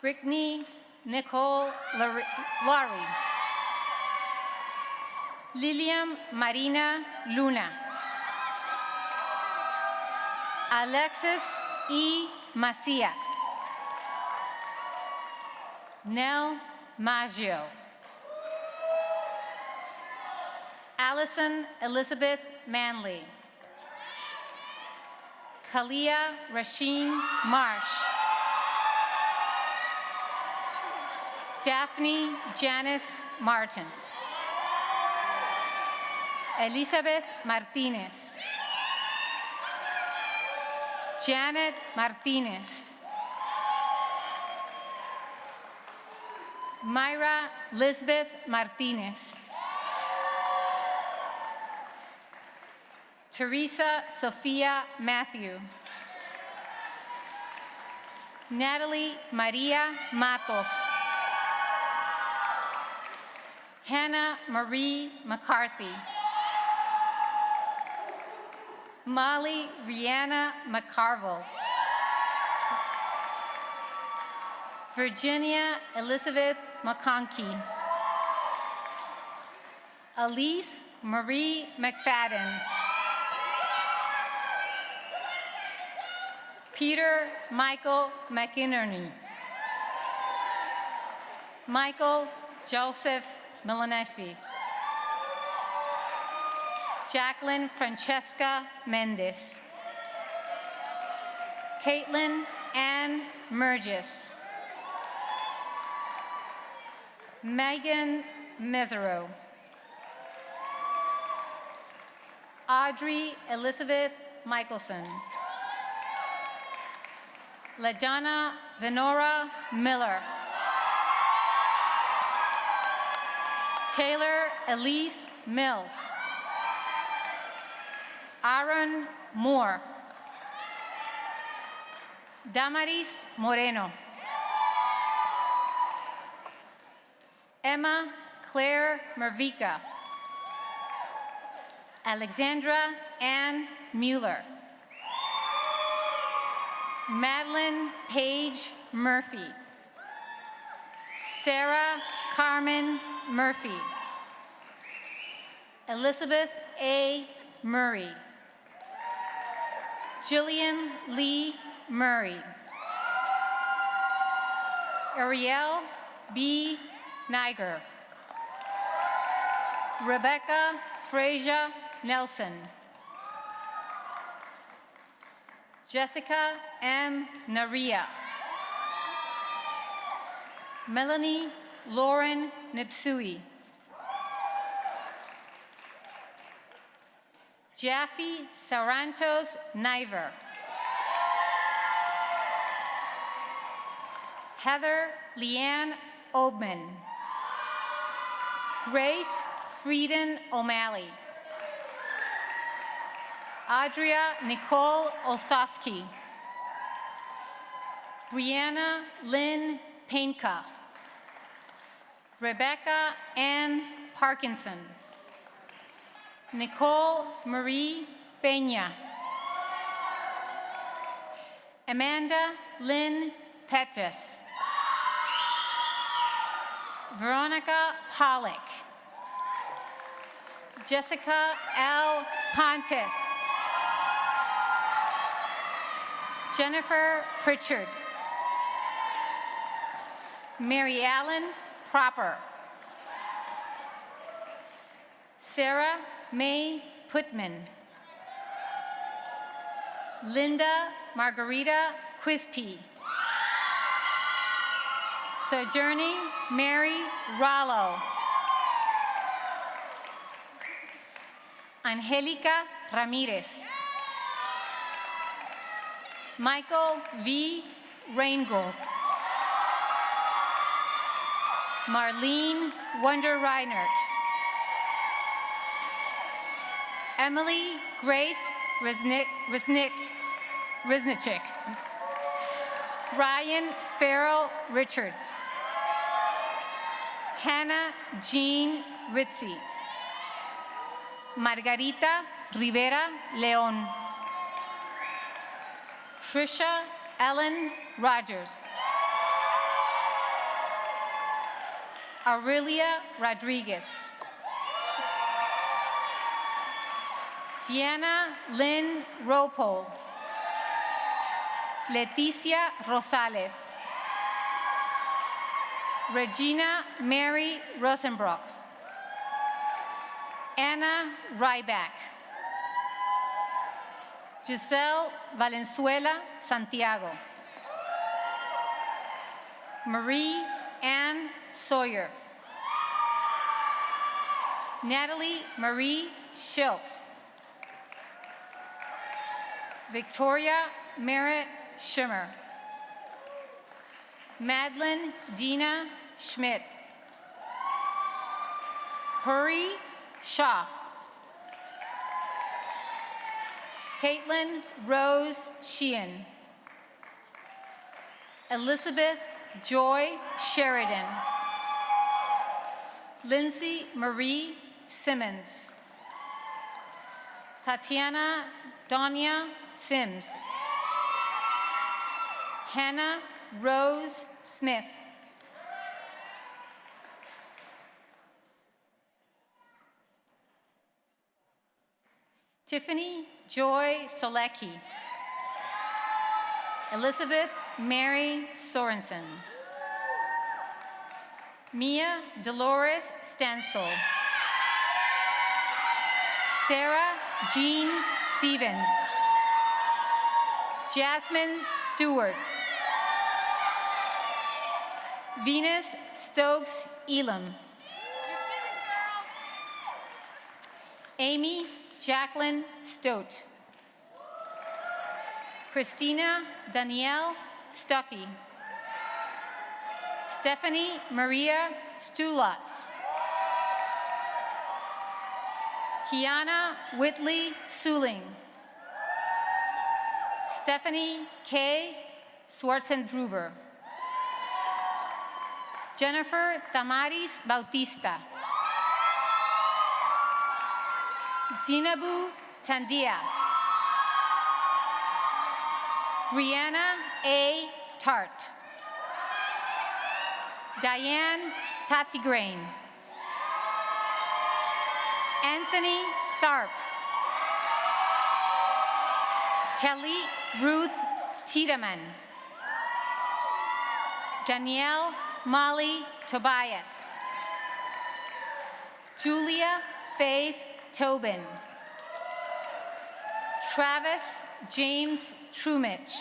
Brittany Nicole Laurie. Lilian Marina Luna. Alexis E. Macias. Nell Maggio. Allison Elizabeth Manley. Kalia Rasheen Marsh. Daphne Janice Martin. Elizabeth Martinez. Janet Martinez. Myra Lisbeth Martinez. Teresa Sophia Matthew. Natalie Maria Matos. Hannah Marie McCarthy. Molly Rihanna McCarville. Virginia Elizabeth McConkey. Elise Marie McFadden. Peter Michael McInerney. Michael Joseph Milanefi. Jacqueline Francesca Mendez. Caitlin Ann Mergis. Megan Mesereau. Audrey Elizabeth Michelson. LaDonna Venora Miller. Taylor Elise Mills. Aaron Moore. Damaris Moreno. Emma Claire Mervica. Alexandra Ann Mueller. Madeline Paige Murphy. Sarah Carmen Murphy. Elizabeth A. Murray. Jillian Lee Murray. Ariel B. Niger. Rebecca Frazier Nelson. Jessica M. Naria. Melanie Lauren Nipsui. Jaffe Sarantos Niver. Heather Leanne Obman. Grace Frieden O'Malley. Adria Nicole Osowski. Brianna Lynn Painka. Rebecca Ann Parkinson. Nicole Marie Peña. Amanda Lynn Petras. Veronica Pollock. Jessica L. Pontes. Jennifer Pritchard. Mary Ellen Proper. Sarah May Putman. Linda Margarita Quispe. Sojourning Mary Rollo. Angelica Ramirez. Michael V. Reingold. Marlene Wonder Reinert. Emily Grace Riznichik. Ryan Farrell Richards. Hannah Jean Ritzy. Margarita Rivera León. Trisha Ellen Rogers. Aurelia Rodriguez. Diana Lynn Ropol. Leticia Rosales. Regina Mary Rosenbrock. Anna Ryback. Giselle Valenzuela Santiago. Marie Ann Sawyer. Natalie Marie Schultz. Victoria Merritt Schimmer. Madeline Dina Schmidt. Puri Shah. Caitlin Rose Sheehan. Elizabeth Joy Sheridan. Lindsay Marie Simmons. Tatiana Donia Sims. Hannah Rose Smith. Tiffany Joy Solecki. Elizabeth Mary Sorensen. Mia Dolores Stansel. Sarah Jean Stevens. Jasmine Stewart. Venus Stokes Elam. Amy Jacqueline Stote. Christina Danielle Stuckey. Stephanie Maria Stulotz. Kiana Whitley Suling. Stephanie K. Swartzendruber. Jennifer Tamaris Bautista. Zinabu Tandia. Brianna A. Tart. Diane Tatigrain. Anthony Tharp. Kelly Ruth Tiedemann. Danielle Molly Tobias. Julia Faith Tobin. Travis James Trumich.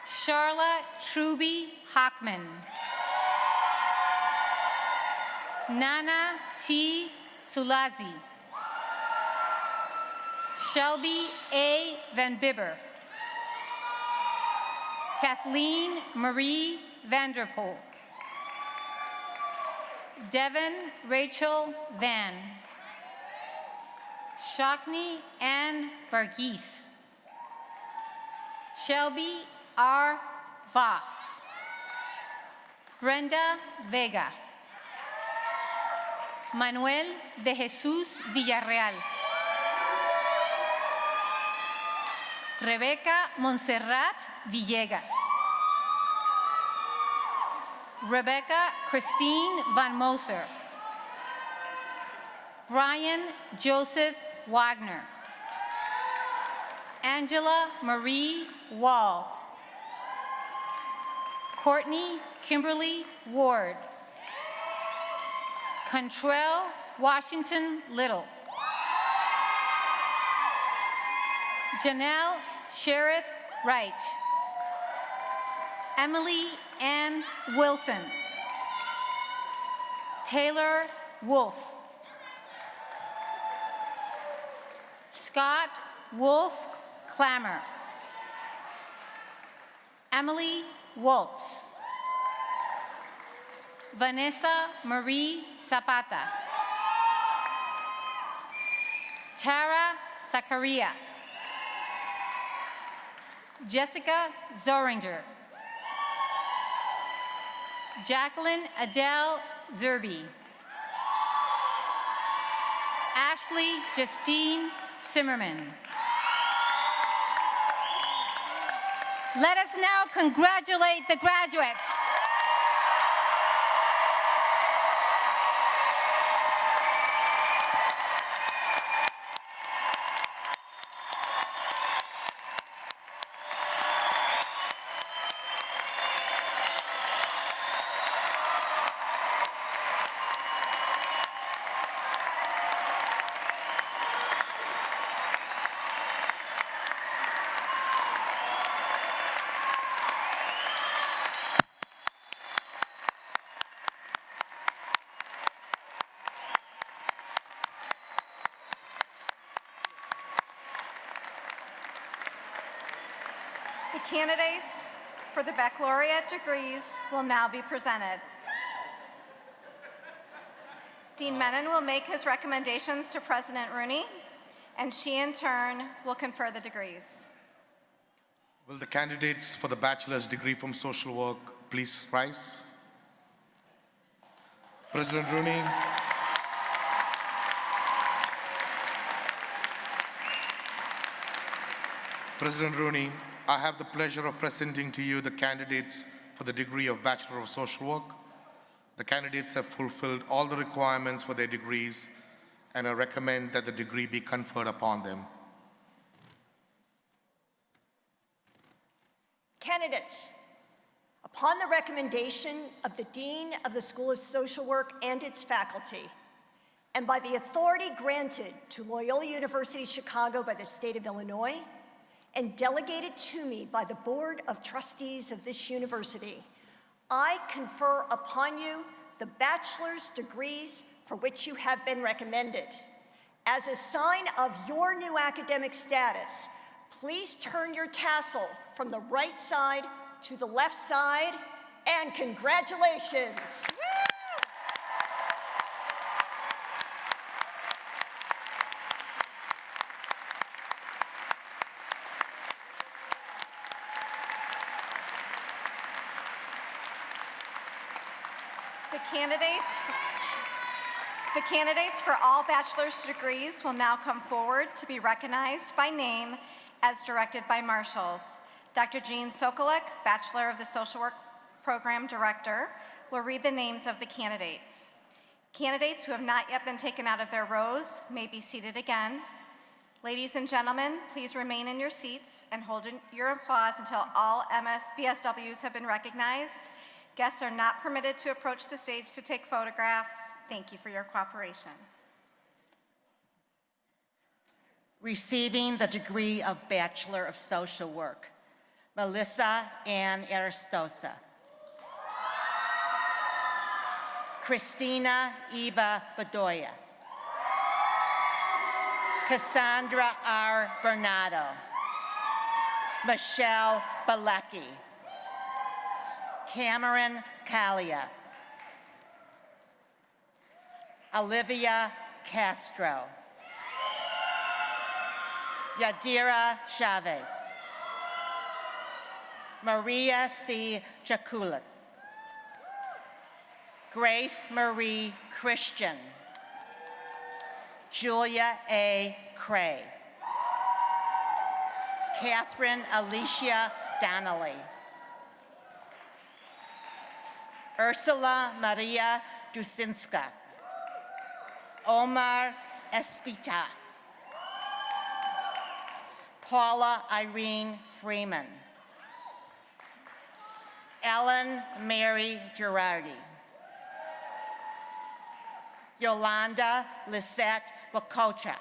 Charla Truby Hockman. Nana T. Sulazi. Shelby A. Van Bibber. Kathleen Marie Vanderpool. Devin Rachel Van. Shakni Ann Varghese. Shelby R. Voss. Brenda Vega. Manuel de Jesús Villarreal. Rebeca Montserrat Villegas. Rebecca Christine Van Moser. Brian Joseph Wagner. Angela Marie Wall. Courtney Kimberly Ward. Contrell Washington Little. Janelle Sherith Wright. Emily Ann Wilson. Taylor Wolf. Scott Wolf Clammer. Emily Waltz. Vanessa Marie Zapata. Tara Zakaria. Jessica Zoringer. Jacqueline Adele Zerby. Ashley Justine Zimmerman. Let us now congratulate the graduates. The candidates for the baccalaureate degrees will now be presented. Dean Menon will make his recommendations to President Rooney, and she in turn will confer the degrees. Will the candidates for the bachelor's degree from social work please rise? President Rooney. President Rooney, I have the pleasure of presenting to you the candidates for the degree of Bachelor of Social Work. The candidates have fulfilled all the requirements for their degrees, and I recommend that the degree be conferred upon them. Candidates, upon the recommendation of the Dean of the School of Social Work and its faculty, and by the authority granted to Loyola University Chicago by the state of Illinois, and delegated to me by the Board of Trustees of this university, I confer upon you the bachelor's degrees for which you have been recommended. As a sign of your new academic status, please turn your tassel from the right side to the left side, and congratulations. The candidates for all bachelor's degrees will now come forward to be recognized by name as directed by marshals. Dr. Jean Sokolek, Bachelor of the Social Work Program Director, will read the names of the candidates. Candidates who have not yet been taken out of their rows may be seated again. Ladies and gentlemen, please remain in your seats and hold your applause until all BSWs have been recognized. Guests are not permitted to approach the stage to take photographs. Thank you for your cooperation. Receiving the degree of Bachelor of Social Work, Melissa Ann Aristosa. Christina Eva Bedoya. Cassandra R. Bernardo. Michelle Balecki. Cameron Kalia. Olivia Castro. Yadira Chavez. Maria C. Jaculis. Grace Marie Christian. Julia A. Cray. Catherine Alicia Donnelly. Ursula Maria Dusinska. Omar Espita. Paula Irene Freeman. Ellen Mary Girardi. Yolanda Lisette Wakocha.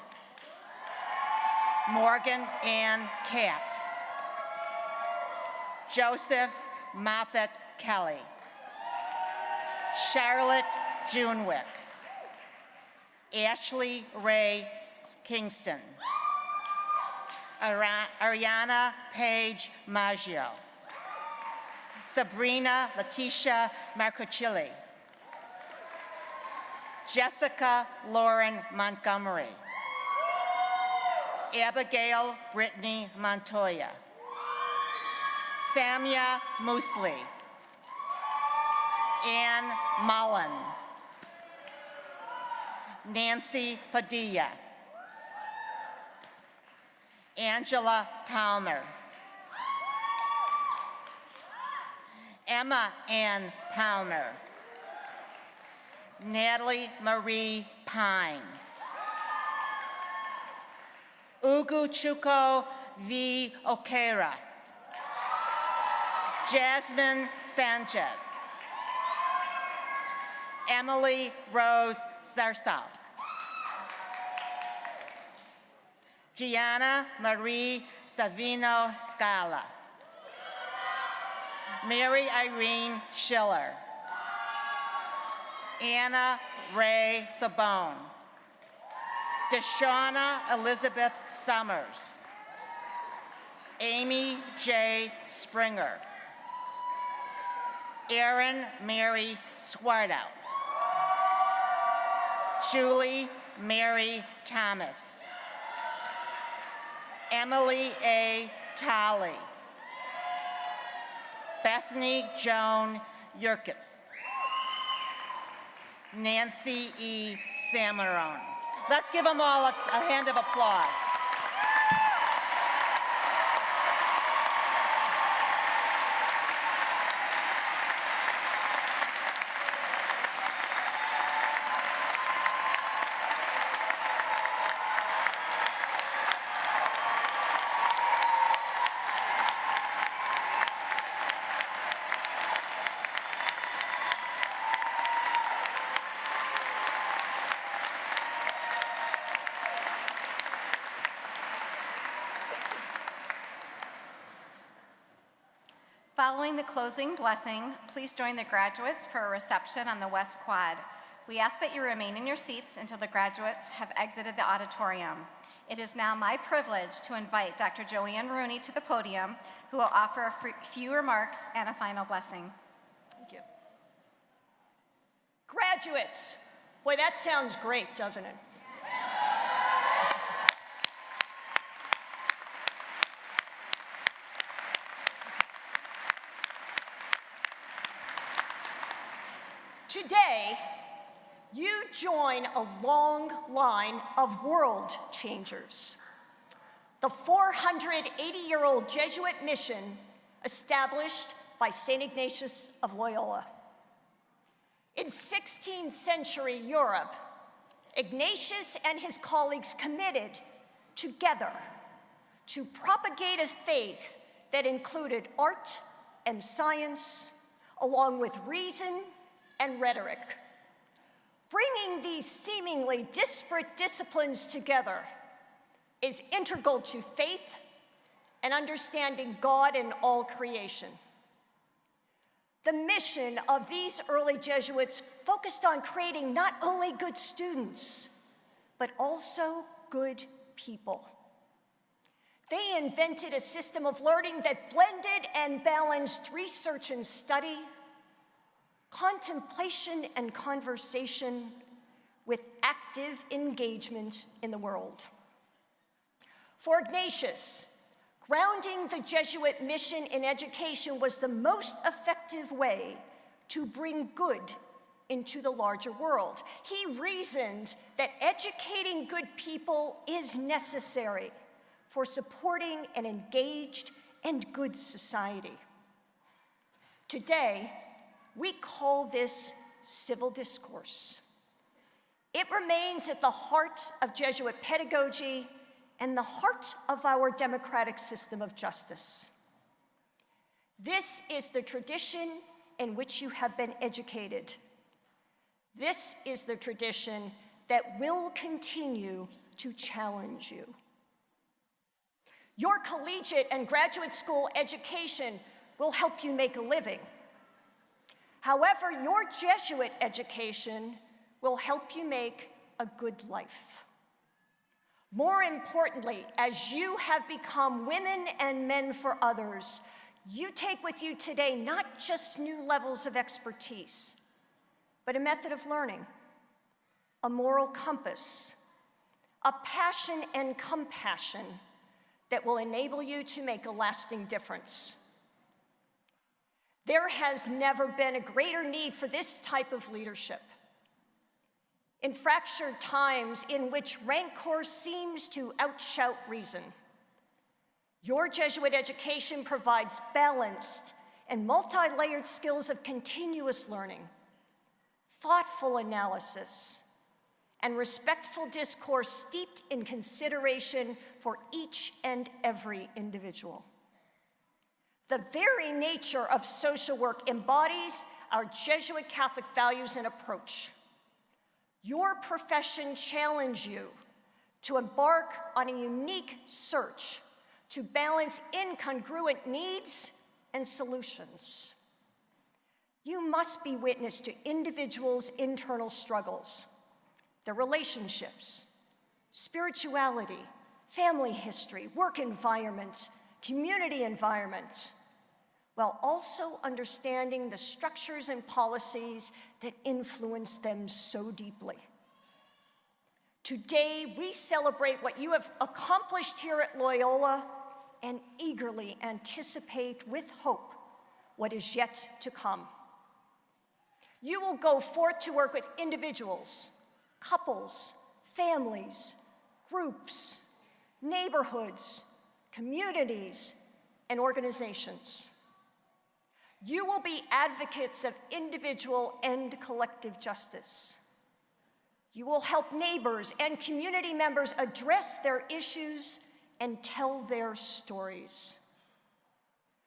Morgan Ann Katz. Joseph Moffett Kelly. Charlotte Junewick. Ashley Ray Kingston. Ariana Paige Maggio. Sabrina Leticia Marcochilli. Jessica Lauren Montgomery. Abigail Brittany Montoya. Samia Moosli. Ann Mullen. Nancy Padilla. Angela Palmer. Emma Ann Palmer. Natalie Marie Pine. Uguchuko V. Okera. Jasmine Sanchez. Emily Rose Zarsal. Gianna Marie Savino Scala. Mary Irene Schiller. Anna Ray Sabone. Deshauna Elizabeth Summers. Amy J. Springer. Erin Mary Swartout. Julie Mary Thomas. Emily A. Tolley. Bethany Joan Yurkis. Nancy E. Samaron. Let's give them all a hand of applause. Following the closing blessing, please join the graduates for a reception on the West Quad. We ask that you remain in your seats until the graduates have exited the auditorium. It is now my privilege to invite Dr. Joanne Rooney to the podium, who will offer a few remarks and a final blessing. Thank you. Graduates, boy, that sounds great, doesn't it? Today, you join a long line of world changers. The 480-year-old Jesuit mission established by St. Ignatius of Loyola. In 16th century Europe, Ignatius and his colleagues committed together to propagate a faith that included art and science, along with reason and rhetoric. Bringing these seemingly disparate disciplines together is integral to faith and understanding God and all creation. The mission of these early Jesuits focused on creating not only good students, but also good people. They invented a system of learning that blended and balanced research and study, contemplation and conversation, with active engagement in the world. For Ignatius, grounding the Jesuit mission in education was the most effective way to bring good into the larger world. He reasoned that educating good people is necessary for supporting an engaged and good society. Today, we call this civil discourse. It remains at the heart of Jesuit pedagogy and the heart of our democratic system of justice. This is the tradition in which you have been educated. This is the tradition that will continue to challenge you. Your collegiate and graduate school education will help you make a living. However, your Jesuit education will help you make a good life. More importantly, as you have become women and men for others, you take with you today not just new levels of expertise, but a method of learning, a moral compass, a passion and compassion that will enable you to make a lasting difference. There has never been a greater need for this type of leadership. In fractured times in which rancor seems to outshout reason, your Jesuit education provides balanced and multi-layered skills of continuous learning, thoughtful analysis, and respectful discourse steeped in consideration for each and every individual. The very nature of social work embodies our Jesuit Catholic values and approach. Your profession challenges you to embark on a unique search to balance incongruent needs and solutions. You must be witness to individuals' internal struggles, their relationships, spirituality, family history, work environment, community environment, while also understanding the structures and policies that influence them so deeply. Today, we celebrate what you have accomplished here at Loyola and eagerly anticipate with hope what is yet to come. You will go forth to work with individuals, couples, families, groups, neighborhoods, communities, and organizations. You will be advocates of individual and collective justice. You will help neighbors and community members address their issues and tell their stories.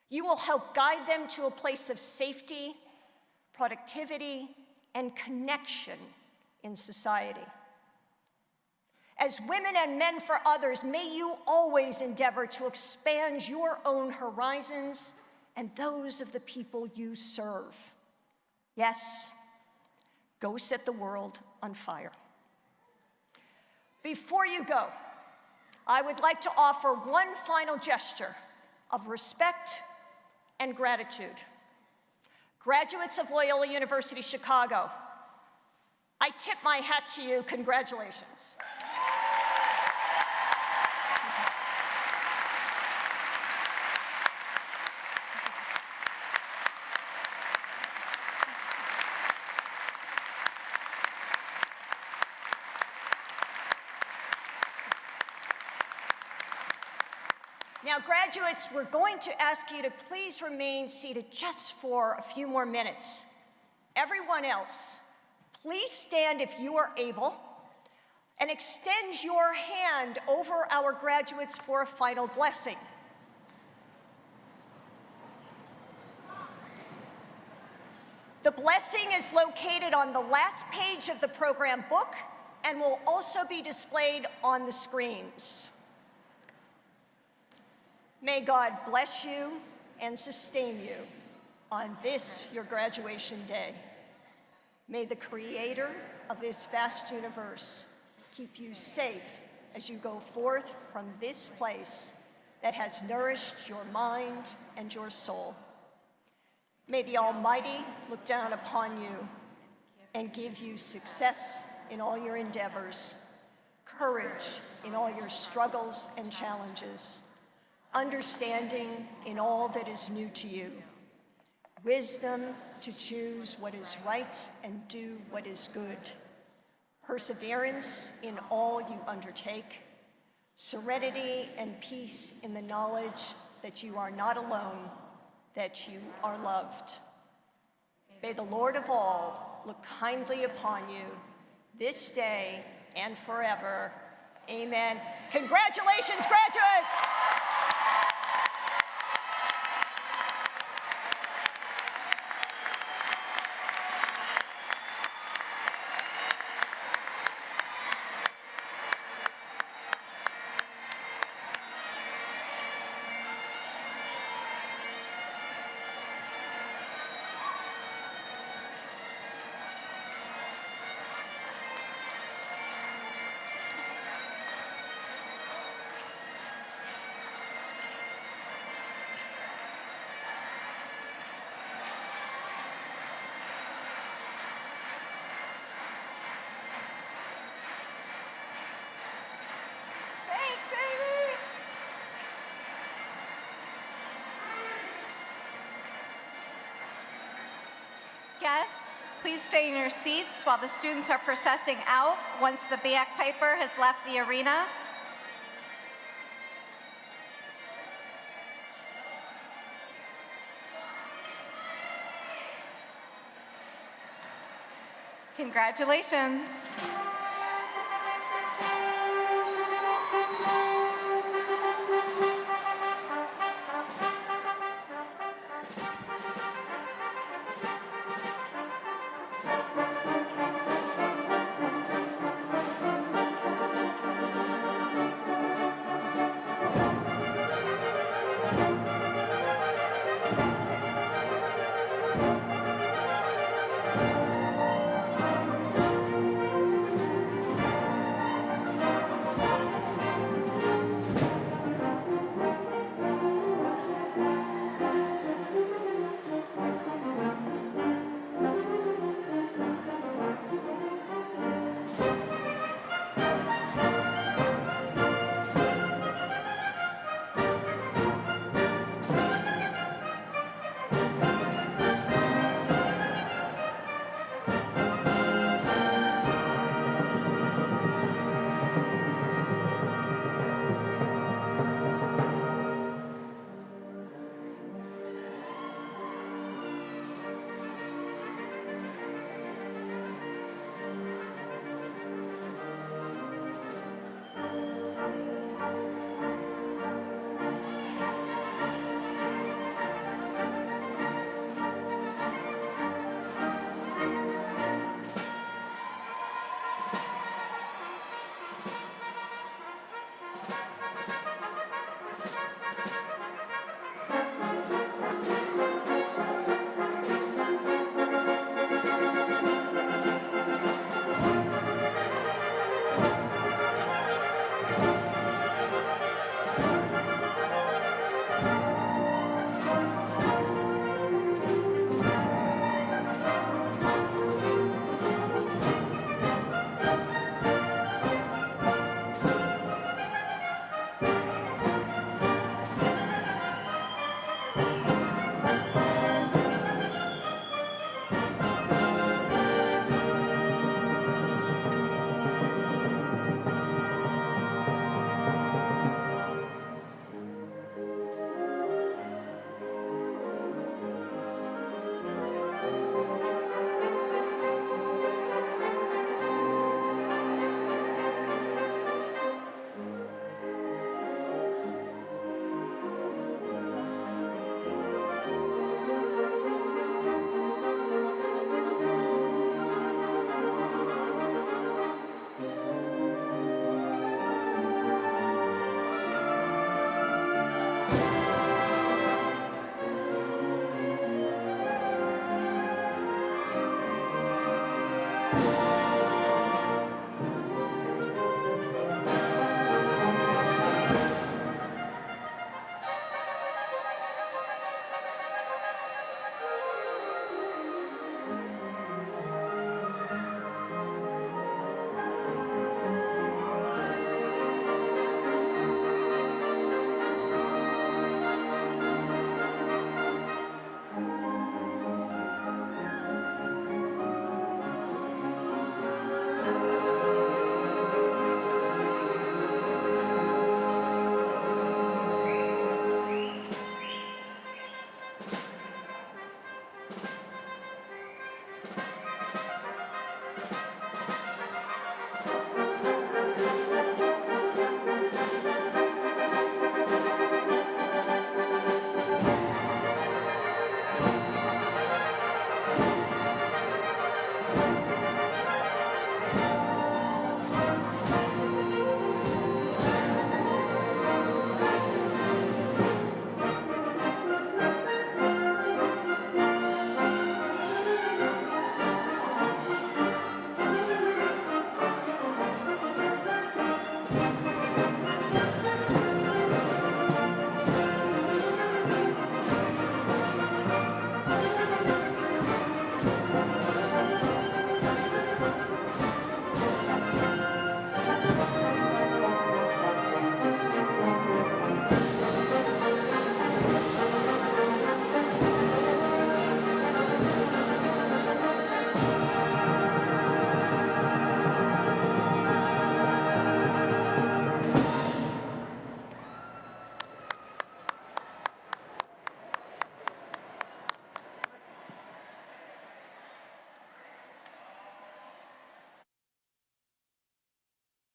You will help guide them to a place of safety, productivity, and connection in society. As women and men for others, may you always endeavor to expand your own horizons and those of the people you serve. Yes, go set the world on fire. Before you go, I would like to offer one final gesture of respect and gratitude. Graduates of Loyola University Chicago, I tip my hat to you. Congratulations. Now, graduates, we're going to ask you to please remain seated just for a few more minutes. Everyone else, please stand if you are able and extend your hand over our graduates for a final blessing. The blessing is located on the last page of the program book and will also be displayed on the screens. May God bless you and sustain you on this, your graduation day. May the Creator of this vast universe keep you safe as you go forth from this place that has nourished your mind and your soul. May the Almighty look down upon you and give you success in all your endeavors, courage in all your struggles and challenges, understanding in all that is new to you, wisdom to choose what is right and do what is good, perseverance in all you undertake, serenity and peace in the knowledge that you are not alone, that you are loved. May the Lord of all look kindly upon you, this day and forever. Amen. Congratulations, graduates! Guests, please stay in your seats while the students are processing out once the bagpiper has left the arena. Congratulations.